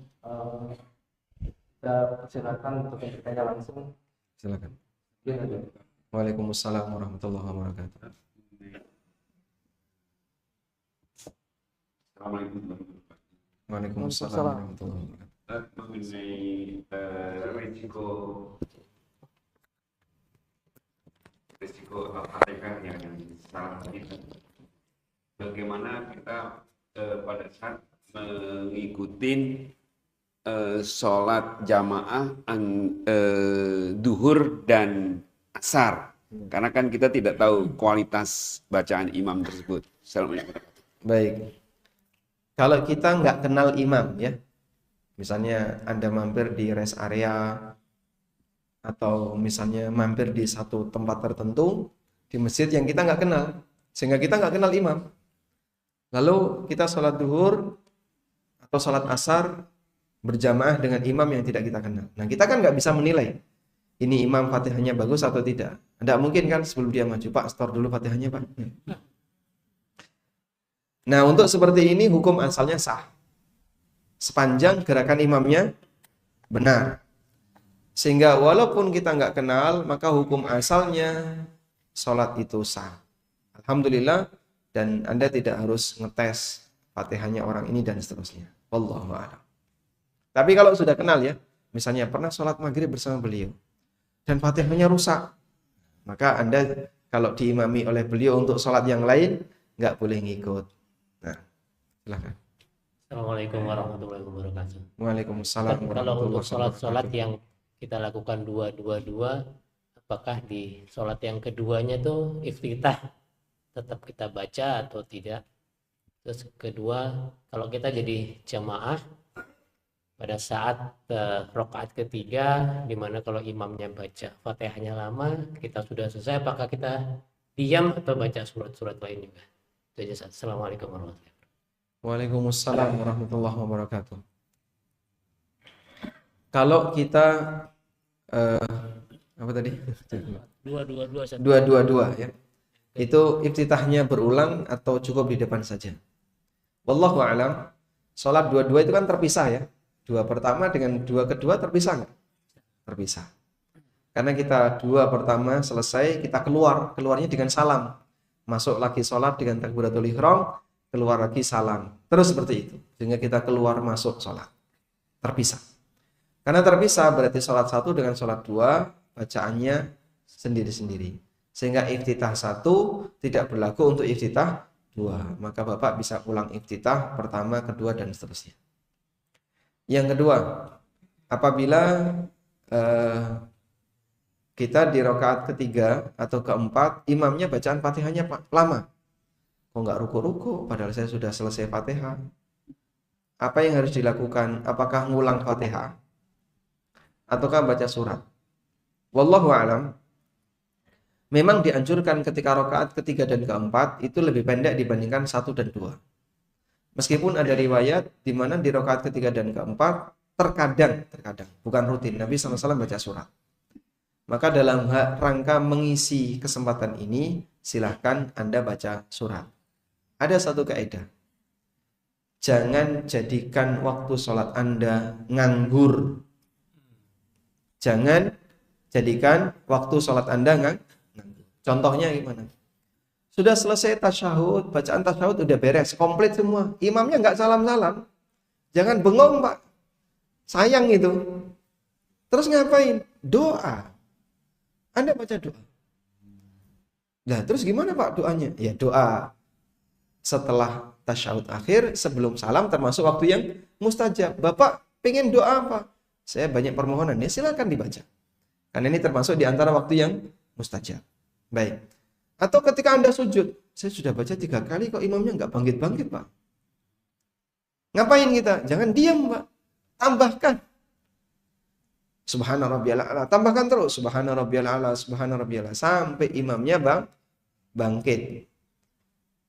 Kita silakan untuk bertanya langsung. Silakan. Ya, Waalaikumsalam warahmatullahi wabarakatuh. Assalamualaikum. Waalaikumsalam warahmatullahi wabarakatuh. Mengenai risiko apakah yang salah itu, bagaimana kita pada saat mengikuti sholat jamaah duhur dan asar, karena kan kita tidak tahu kualitas bacaan imam tersebut. Assalamualaikum. Baik. Kalau kita nggak kenal imam ya, misalnya Anda mampir di rest area atau misalnya mampir di satu tempat tertentu di masjid yang kita nggak kenal, sehingga kita nggak kenal imam. Lalu kita sholat duhur atau sholat asar berjamaah dengan imam yang tidak kita kenal. Nah kita kan nggak bisa menilai ini imam fatihahnya bagus atau tidak. Tidak mungkin kan sebelum dia maju, Pak store dulu fatihahnya Pak. Nah untuk seperti ini hukum asalnya sah, sepanjang gerakan imamnya benar. Sehingga walaupun kita nggak kenal, maka hukum asalnya sholat itu sah. Alhamdulillah, dan Anda tidak harus ngetes fatihahnya orang ini dan seterusnya. Wallahu a'lam. Tapi kalau sudah kenal ya, misalnya pernah sholat maghrib bersama beliau, dan fatihahnya rusak, maka Anda kalau diimami oleh beliau untuk sholat yang lain, nggak boleh ngikut. Nah, silakan. Assalamualaikum warahmatullahi wabarakatuh. Waalaikumsalam Kalau warahmatullahi untuk sholat-sholat wabarakatuh. yang kita lakukan dua, apakah di sholat yang keduanya tuh iftitah tetap kita baca atau tidak? Terus kedua, kalau kita jadi jamaah pada saat rakaat ketiga, dimana kalau imamnya baca fatihahnya lama, kita sudah selesai, apakah kita diam atau baca surat-surat lain juga? Itu aja. Assalamualaikum warahmatullahi wabarakatuh. Waalaikumsalam warahmatullahi wabarakatuh. Kalau kita apa tadi? Dua ya. Itu iftitahnya berulang atau cukup di depan saja? Wallahu a'lam. Salat dua-dua itu kan terpisah ya. Dua pertama dengan dua kedua terpisah nggak? Terpisah. Karena kita dua pertama selesai, kita keluarnya dengan salam. Masuk lagi salat dengan takbiratul ihram, keluar lagi salam. Terus seperti itu. Sehingga kita keluar masuk salat. Terpisah. Karena terpisah berarti salat satu dengan salat dua bacaannya sendiri-sendiri. Sehingga iftitah satu tidak berlaku untuk iftitah dua. Maka Bapak bisa ulang iftitah pertama, kedua, dan seterusnya. Yang kedua, apabila kita di rakaat ketiga atau keempat, imamnya bacaan Fatihahnya lama. Kok nggak ruku-ruku, padahal saya sudah selesai Fatihah. Apa yang harus dilakukan? Apakah ngulang Fatihah? Ataukah baca surat? Wallahu a'lam. Memang dianjurkan ketika rakaat ketiga dan keempat itu lebih pendek dibandingkan 1 dan 2. Meskipun ada riwayat di mana di rakaat ketiga dan keempat terkadang, bukan rutin, Nabi SAW baca surat. Maka dalam rangka mengisi kesempatan ini, silahkan Anda baca surat. Ada satu kaidah. Jangan jadikan waktu sholat Anda nganggur. Jangan jadikan waktu sholat Anda nganggur. Contohnya gimana? Sudah selesai tasyahud, bacaan tasyahud udah beres, komplit semua. Imamnya nggak salam-salam. Jangan bengong, Pak. Sayang itu. Terus ngapain? Doa. Anda baca doa. Nah, terus gimana Pak doanya? Ya doa setelah tasyahud akhir, sebelum salam, termasuk waktu yang mustajab. Bapak pengen doa apa? Saya banyak permohonan. Ya silakan dibaca. Karena ini termasuk di antara waktu yang mustajab. Baik. Atau ketika Anda sujud, saya sudah baca 3 kali kok imamnya nggak bangkit-bangkit Pak. Ngapain kita? Jangan diam Pak. Tambahkan. Subhana rabbiyal a'la. Tambahkan terus. Subhana rabbiyal a'la, subhana rabbiyal a'la. Sampai imamnya bangkit.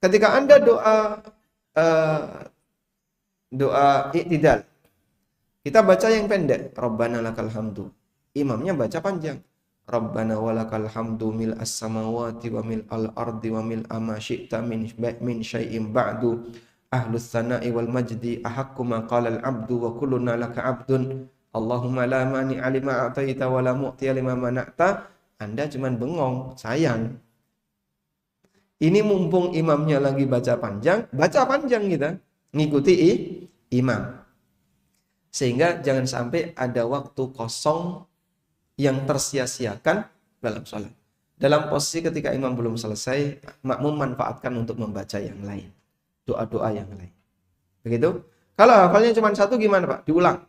Ketika Anda doa i'tidal, kita baca yang pendek. Rabbana lakal hamdu. Imamnya baca panjang. Rabbana walakal hamdu mil as-samawati wa mil al-ardi wa mil ama syi'ta min syai'in ba'du ahlus sana'i wal majdi ahaqqu ma qala al-'abdu wa kulluna laka 'abdun Allahumma la mani'a lima a'taita wa la mu'tiya lima mana'ta. Anda cuman bengong, sayang. Ini mumpung imamnya lagi baca panjang kita ngikuti imam. Sehingga jangan sampai ada waktu kosong yang tersia-siakan dalam sholat. Dalam posisi ketika imam belum selesai, makmum manfaatkan untuk membaca yang lain. Doa-doa yang lain. Begitu? Kalau hafalnya cuma 1 gimana Pak? Diulang.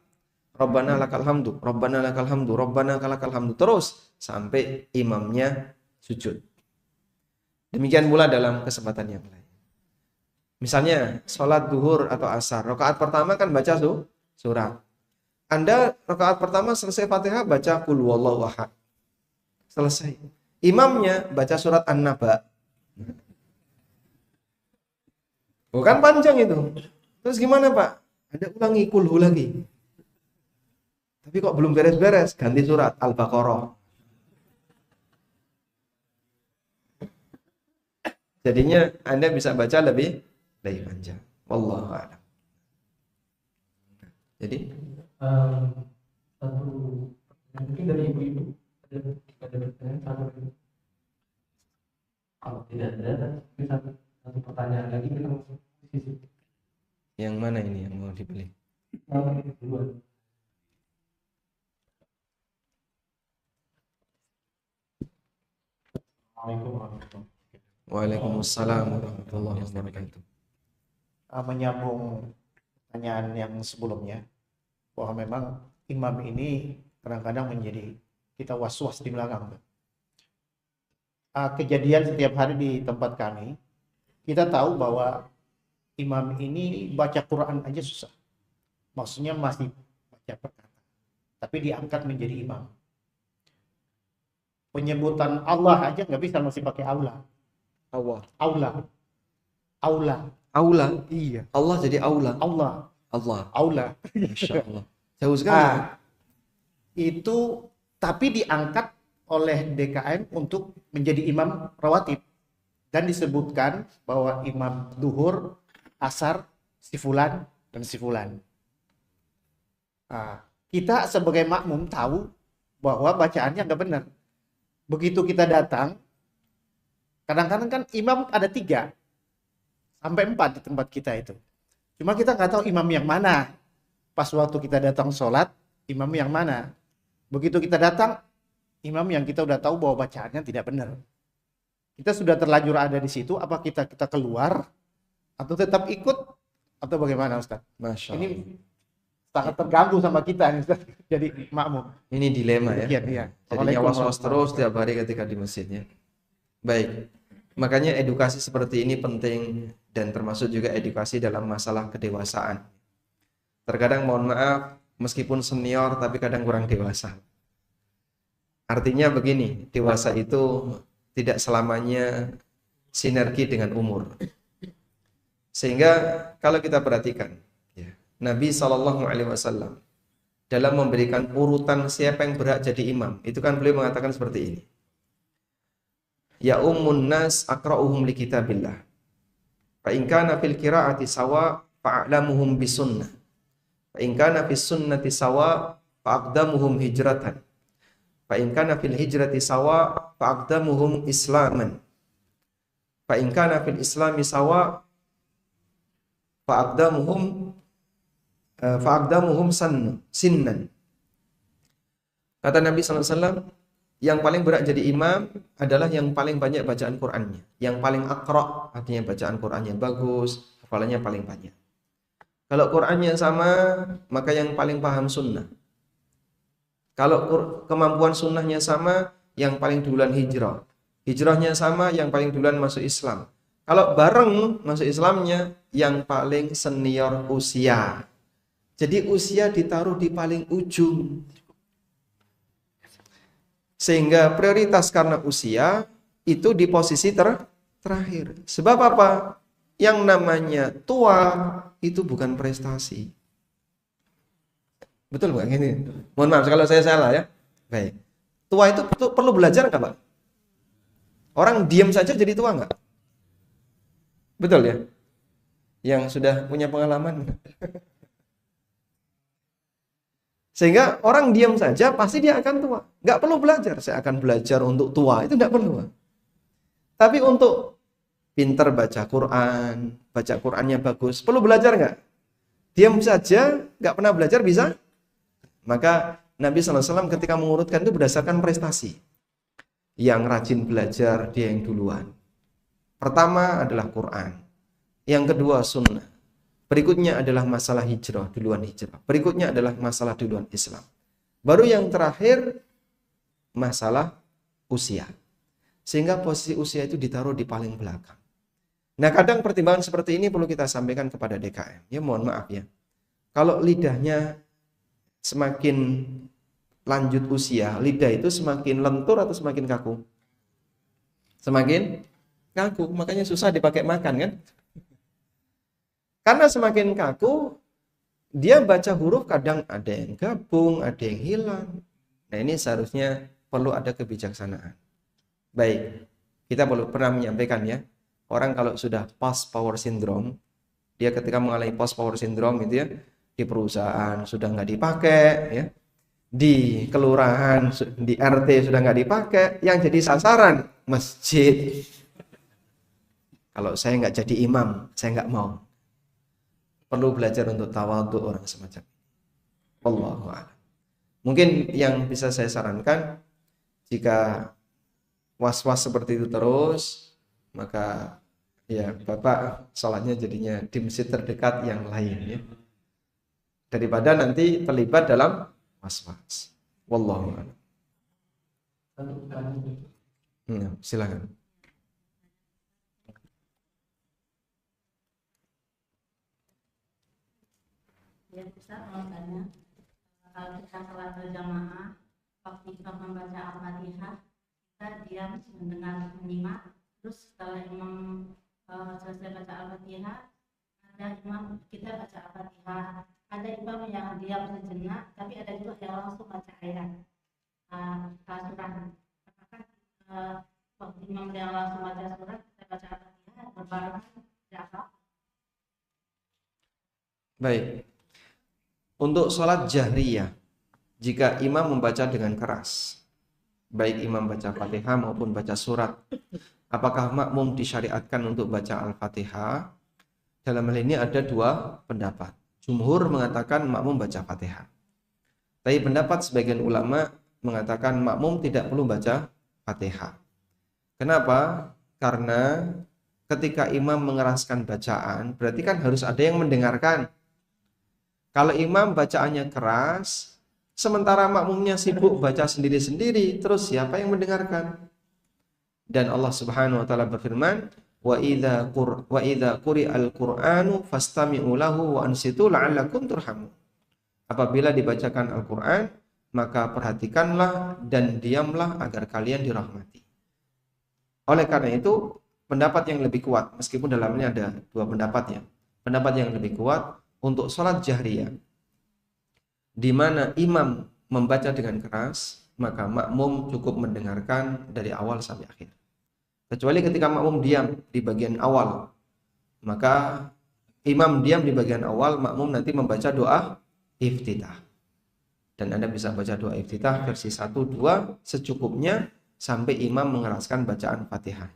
Rabbana lakal hamdu, Rabbana lakal hamdu, Rabbana lakal hamdu. Terus sampai imamnya sujud. Demikian pula dalam kesempatan yang lain. Misalnya sholat duhur atau asar. Rakaat pertama kan baca surat. Anda rakaat pertama selesai Fatihah baca qul huwallahu ahad. Selesai. Imamnya baca surat An-Naba. Bukan panjang itu. Terus gimana Pak? Anda ulangi qul hu lagi. Tapi kok belum beres-beres, ganti surat Al-Baqarah. Jadinya Anda bisa baca lebih panjang. Wallahu a'lam. Jadi satu mungkin dari ibu-ibu ada pertanyaan satu. Kalau tidak ada, bisa satu pertanyaan lagi kita masuk ke sisi. Yang mana ini yang mau dibeli? Yang kedua. Waalaikumsalam warahmatullahi wabarakatuh. Menyambung pertanyaan yang sebelumnya, bahwa memang imam ini kadang-kadang menjadi kita was-was di belakang. Kejadian setiap hari di tempat kami, kita tahu bahwa imam ini baca Quran aja susah. Maksudnya masih baca perkata, tapi diangkat menjadi imam. Penyebutan Allah aja nggak bisa, masih pakai aula. Aula. Iya. Allah jadi aula. Aula. Masya Allah. Jauh sekali. Itu tapi diangkat oleh DKM untuk menjadi imam rawatib. Dan disebutkan bahwa imam duhur, asar, si fulan, dan si fulan. Kita sebagai makmum tahu bahwa bacaannya nggak benar. Begitu kita datang, kadang-kadang kan imam ada 3 sampai 4 di tempat kita itu. Cuma kita nggak tahu imam yang mana. Pas waktu kita datang sholat, imam yang mana. Begitu kita datang, imam yang kita udah tahu bahwa bacaannya tidak benar. Kita sudah terlanjur ada di situ, apa kita keluar atau tetap ikut atau bagaimana Ustaz? Masya Allah. Ini sangat terganggu sama kita nih, Ustaz. Jadi makmum. Ini dilema ya. Iya. Jadinya was-was terus tiap hari ketika di masjidnya. Baik. Makanya edukasi seperti ini penting dan termasuk juga edukasi dalam masalah kedewasaan. Terkadang mohon maaf, meskipun senior tapi kadang kurang dewasa. Artinya begini, dewasa itu tidak selamanya sinergi dengan umur. Sehingga kalau kita perhatikan, ya, Nabi SAW dalam memberikan urutan siapa yang berhak jadi imam, itu kan beliau mengatakan seperti ini. Ya ummun nas aqra'uhum li kitabillah. Fa in kana fil qira'ati sawa fa'lamuhum bisunnah. Fa in kana fis sunnati sawa fa'aqdamuhum hijratan. Fa in kana fil hijrati sawa fa'aqdamuhum islaman. Fa in kana fil islami sawa fa'aqdamuhum sinnan. Kata Nabi SAW, yang paling berat jadi imam adalah yang paling banyak bacaan Qur'annya, yang paling aqra', artinya bacaan Qur'annya bagus, hafalannya paling banyak. Kalau Qur'annya sama, maka yang paling paham sunnah. Kalau kemampuan sunnahnya sama, yang paling duluan hijrah. Hijrahnya sama, yang paling duluan masuk Islam. Kalau bareng masuk Islamnya, yang paling senior usia. Jadi usia ditaruh di paling ujung. Sehingga prioritas karena usia itu di posisi terakhir. Sebab apa? Yang namanya tua itu bukan prestasi. Betul nggak? Gini. Mohon maaf kalau saya salah ya. Baik. Tua itu perlu belajar nggak, Pak? Orang diam saja jadi tua nggak? Betul ya? Yang sudah punya pengalaman. Sehingga orang diam saja pasti dia akan tua. Nggak perlu belajar. Saya akan belajar untuk tua. Itu nggak perlu. Tapi untuk pintar baca Quran, baca Qurannya bagus, perlu belajar nggak? Diam saja, nggak pernah belajar bisa? Maka Nabi SAW ketika mengurutkan itu berdasarkan prestasi. Yang rajin belajar dia yang duluan. Pertama adalah Quran. Yang kedua sunnah. Berikutnya adalah masalah hijrah, duluan hijrah. Berikutnya adalah masalah duluan Islam. Baru yang terakhir, masalah usia. Sehingga posisi usia itu ditaruh di paling belakang. Nah kadang pertimbangan seperti ini perlu kita sampaikan kepada DKM. Ya mohon maaf ya. Kalau lidahnya semakin lanjut usia, lidah itu semakin lentur atau semakin kaku? Semakin kaku, makanya susah dipakai makan kan? Karena semakin kaku, dia baca huruf kadang ada yang gabung, ada yang hilang. Nah ini seharusnya perlu ada kebijaksanaan. Baik, kita pernah menyampaikan ya, orang kalau sudah post power syndrome, dia ketika mengalami post power syndrome itu ya, di perusahaan sudah nggak dipakai, ya, di kelurahan, di RT sudah nggak dipakai, yang jadi sasaran masjid. Kalau saya nggak jadi imam, saya nggak mau. Perlu belajar untuk tawadhu orang semacam ini. Wallahu a'lam. Mungkin yang bisa saya sarankan, jika was-was seperti itu terus, maka ya Bapak sholatnya jadinya di masjid terdekat yang lain ya. Daripada nanti terlibat dalam was-was. Wallahu a'lam. Silakan. Ya, Ustaz mau tanya, kalau kita sholat berjamaah, waktu imam membaca Al-Fatihah, kita diam mendengar menyimak, terus setelah imam selesai baca Al-Fatihah, ada imam kita baca Al-Fatihah, ada imam yang diam sejenak, tapi ada juga yang langsung baca ayat surat. Apakah waktu imam yang langsung baca surat, kita baca Al-Fatihah berbarengan tidak apa? Baik. Untuk sholat jahriyah, jika imam membaca dengan keras, baik imam baca Fatihah maupun baca surat, apakah makmum disyariatkan untuk baca Al-Fatihah? Dalam hal ini ada dua pendapat. Jumhur mengatakan makmum baca Fatihah. Tapi pendapat sebagian ulama mengatakan makmum tidak perlu baca Fatihah. Kenapa? Karena ketika imam mengeraskan bacaan, berarti kan harus ada yang mendengarkan. Kalau imam bacaannya keras, sementara makmumnya sibuk baca sendiri-sendiri, terus siapa yang mendengarkan? Dan Allah Subhanahu wa taala berfirman, wa idza quri'al Qur'anu fastami'u lahu wa ansitu la'allakum turhamun. Apabila dibacakan Al-Qur'an, maka perhatikanlah dan diamlah agar kalian dirahmati. Oleh karena itu, pendapat yang lebih kuat, meskipun dalamnya ada dua pendapat ya. Pendapat yang lebih kuat untuk sholat jahriyah, di mana imam membaca dengan keras, maka makmum cukup mendengarkan dari awal sampai akhir. Kecuali ketika makmum diam di bagian awal, maka imam diam di bagian awal, makmum nanti membaca doa iftitah. Dan Anda bisa baca doa iftitah versi 1, 2 secukupnya sampai imam mengeraskan bacaan Fatihah.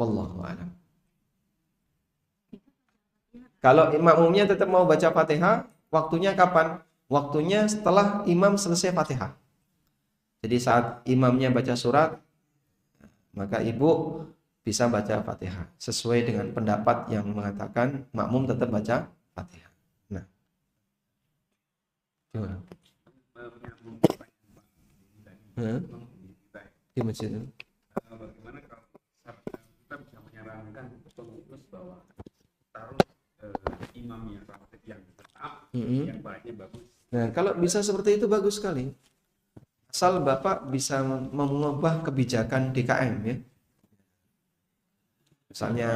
Wallahu a'lam. Kalau makmumnya tetap mau baca Fatihah, waktunya kapan? Waktunya setelah imam selesai Fatihah. Jadi saat imamnya baca surat, maka ibu bisa baca Fatihah sesuai dengan pendapat yang mengatakan makmum tetap baca Fatihah. Nah, gimana? Di masjid. Bagaimana kalau kita bisa menyarankan pengurus bahwa taruh imam yang ratib yang tetap, yang bahannya bagus. Nah, kalau bisa seperti itu bagus sekali. Asal Bapak bisa mengubah kebijakan DKM ya. Misalnya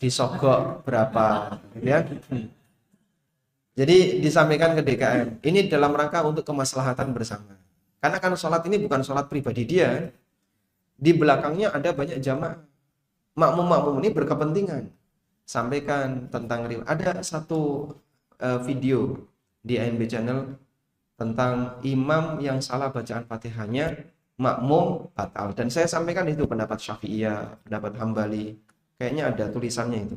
disogok berapa ya. Jadi disampaikan ke DKM. Ini dalam rangka untuk kemaslahatan bersama. Karena kan sholat ini bukan sholat pribadi dia. Di belakangnya ada banyak jamaah. Makmum-makmum ini berkepentingan. Sampaikan tentang ada satu video di ANB Channel tentang imam yang salah bacaan Fatihahnya, makmum batal. Dan saya sampaikan itu pendapat Syafi'iyah, pendapat Hambali. Kayaknya ada tulisannya itu.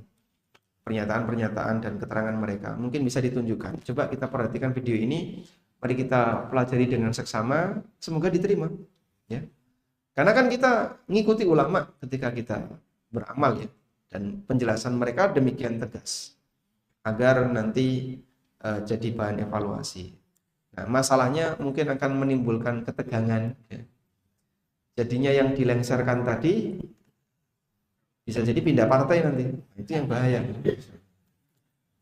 Pernyataan-pernyataan dan keterangan mereka. Mungkin bisa ditunjukkan. Coba kita perhatikan video ini. Mari kita pelajari dengan seksama. Semoga diterima. Ya. Karena kan kita ngikuti ulama ketika kita beramal ya. Dan penjelasan mereka demikian tegas. Agar nanti jadi bahan evaluasi. Nah, masalahnya mungkin akan menimbulkan ketegangan ya. Jadinya yang dilengsarkan tadi bisa jadi pindah partai nanti. Itu yang bahaya.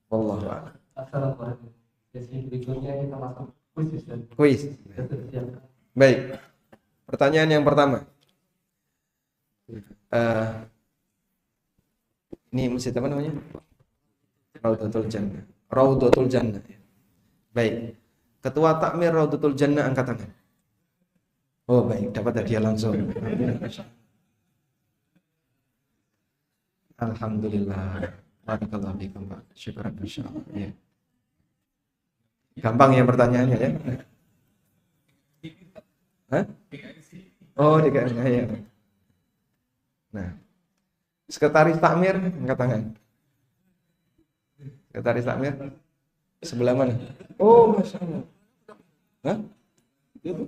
Wallahu a'lam. Assalamualaikum. Sesi berikutnya kita masuk kuis. Kuis. Baik. Pertanyaan yang pertama. Ini masjid apa namanya? Raudatul Jannah. Raudatul Jannah. Baik. Ketua Takmir Raudatul Jannah angkat tangan. Oh baik, dapat hadiah langsung. Alhamdulillah. Barakallahu fiikum, Pak. Syukran insyaallah. Ya. Gampang ya pertanyaannya ya. Hah? Oh, DKM ya. Nah. Sekretaris Takmir angkat tangan. Sekretaris Takmir sebelah mana? Oh, Masya Allah. Hah?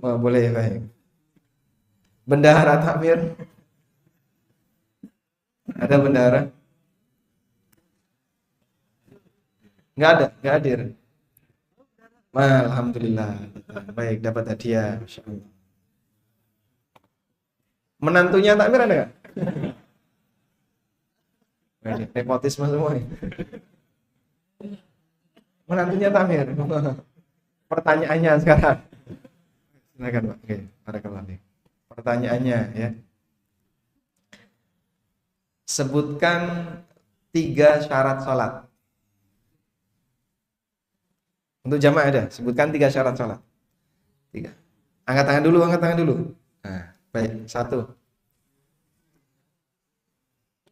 Oh, boleh, baik. Bendahara Takmir. Ada bendahara? Nggak hadir. Alhamdulillah. Baik, dapat hadiah. Masya Allah. Menantunya Takmir ada nggak? Nepotisme semua ya. Menantunya Takmir. Pertanyaannya sekarang. Silakan Pak. Oke, barakallahu fiik. Pertanyaannya ya. Sebutkan 3 syarat sholat. Untuk jamaah ada. Sebutkan 3 syarat sholat. 3. Angkat tangan dulu. Nah, baik. 1.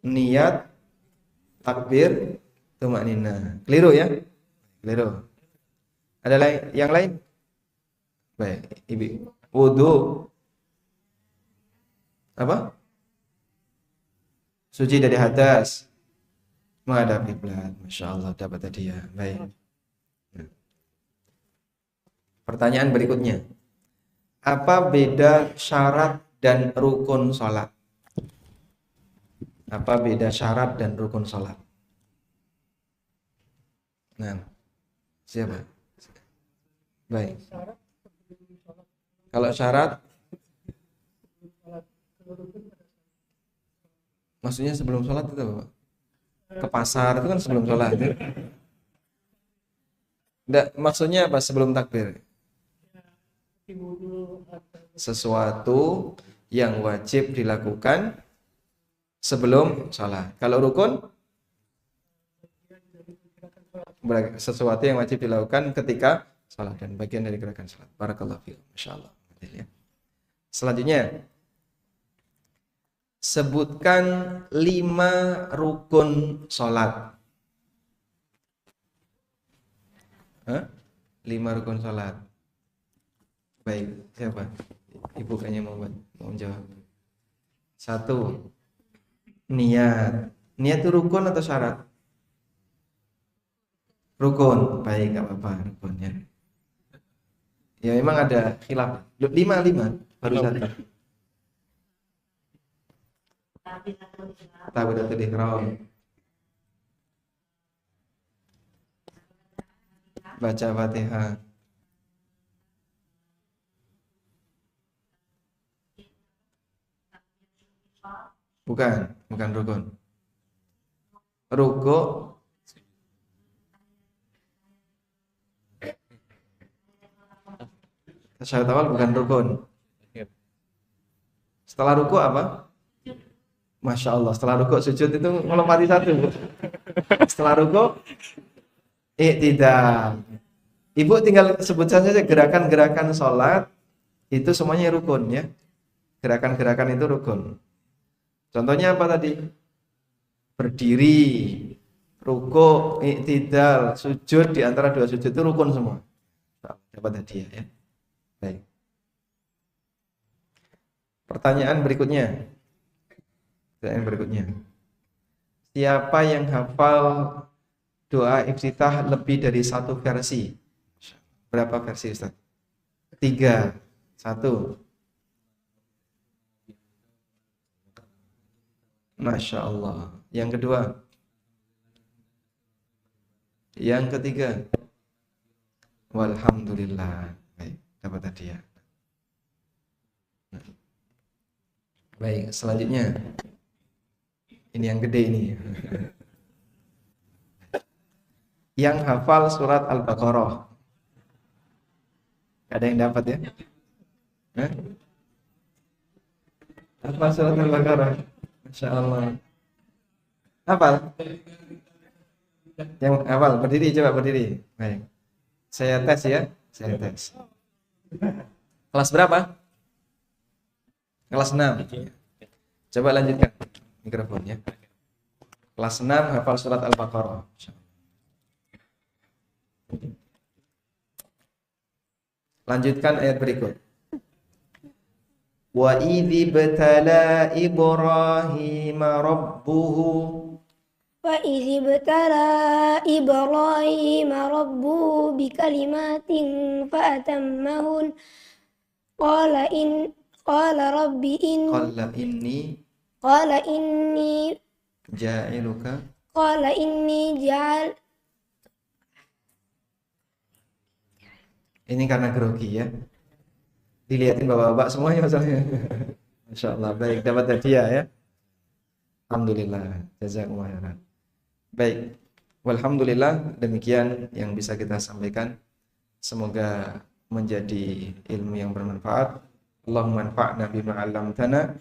Niat, takbir, tumakninah. Keliru ya? Keliru. Ada yang lain? Baik, Ibu. Wudu. Apa? Suci dari hadas. Menghadap kiblat. Masya Allah, dapat hadiah. Baik. Pertanyaan berikutnya. Apa beda syarat dan rukun sholat? Apa beda syarat dan rukun sholat? Nah, Siapa? Baik. Kalau syarat, maksudnya sebelum sholat itu apa, Pak? Ke pasar itu kan sebelum sholat. Ya? Nggak, maksudnya apa sebelum takbir? Sesuatu yang wajib dilakukan sebelum sholat. Kalau rukun, sesuatu yang wajib dilakukan ketika sholat dan bagian dari gerakan sholat. Barakallahu fiikum. Masyaallah. Selanjutnya, sebutkan 5 rukun sholat. 5 rukun sholat. Baik, siapa? Ibu kayaknya mau jawab. 1, niat. Niat itu rukun atau syarat? Rukun. Baik, nggak apa-apa rukunnya. Ya memang ada khilaf. 5 baru 1. Takbiratul ihram. Baca Fatihah. Bukan rukun. Ruku. Tasyahud awal bukan rukun. Setelah ruku apa? Masya Allah, setelah ruku sujud itu melompati 1. Setelah ruku tidak. Ibu tinggal sebutkan saja gerakan-gerakan sholat itu semuanya rukun ya. Gerakan-gerakan itu rukun. Contohnya apa tadi? Berdiri, ruku, i'tidal, sujud di antara 2 sujud itu rukun semua. Dapat hadiah ya. Baik. Pertanyaan berikutnya. Siapa yang hafal doa iftitah lebih dari 1 versi? Berapa versi Ustaz? 3. 1. Masya Allah. Yang kedua? Yang ketiga? Walhamdulillah. Baik, dapat hadiah. Baik, selanjutnya. Ini yang gede ini. Yang hafal surat Al-Baqarah. Ada yang dapat ya? Hafal surat Al-Baqarah. Masya Allah. Hafal? Yang hafal, berdiri, coba berdiri. Baik. Saya tes ya. Saya tes. Kelas berapa? Kelas 6. Coba lanjutkan mikrofonnya. Kelas 6 hafal surat Al-Baqarah. Lanjutkan ayat berikut. Wa idzi btala Ibrahim rabbuhu Wa idzi btala Ibrahim rabbuhu bikalimatin fa'atammahun qala inni ja'iluka ini karena grogi ya. Dilihatin bapak-bapak semuanya masalahnya. Masya Allah. Baik, dapat hadiah ya. Alhamdulillah. Jazakumullah khairan. Baik. Walhamdulillah, demikian yang bisa kita sampaikan. Semoga menjadi ilmu yang bermanfaat. Allahumma anfa'na bima 'allamtana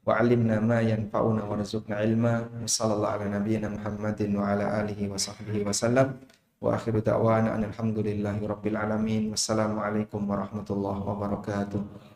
wa 'allimna ma yanfa'una warzuqna ilma. Wassallallahu ala nabiyyina Muhammadin wa ala alihi wa sahbihi wasallam. Wa akhiru da'wana alhamdulillahi rabbil alamin. Wassalamualaikum warahmatullahi wabarakatuh.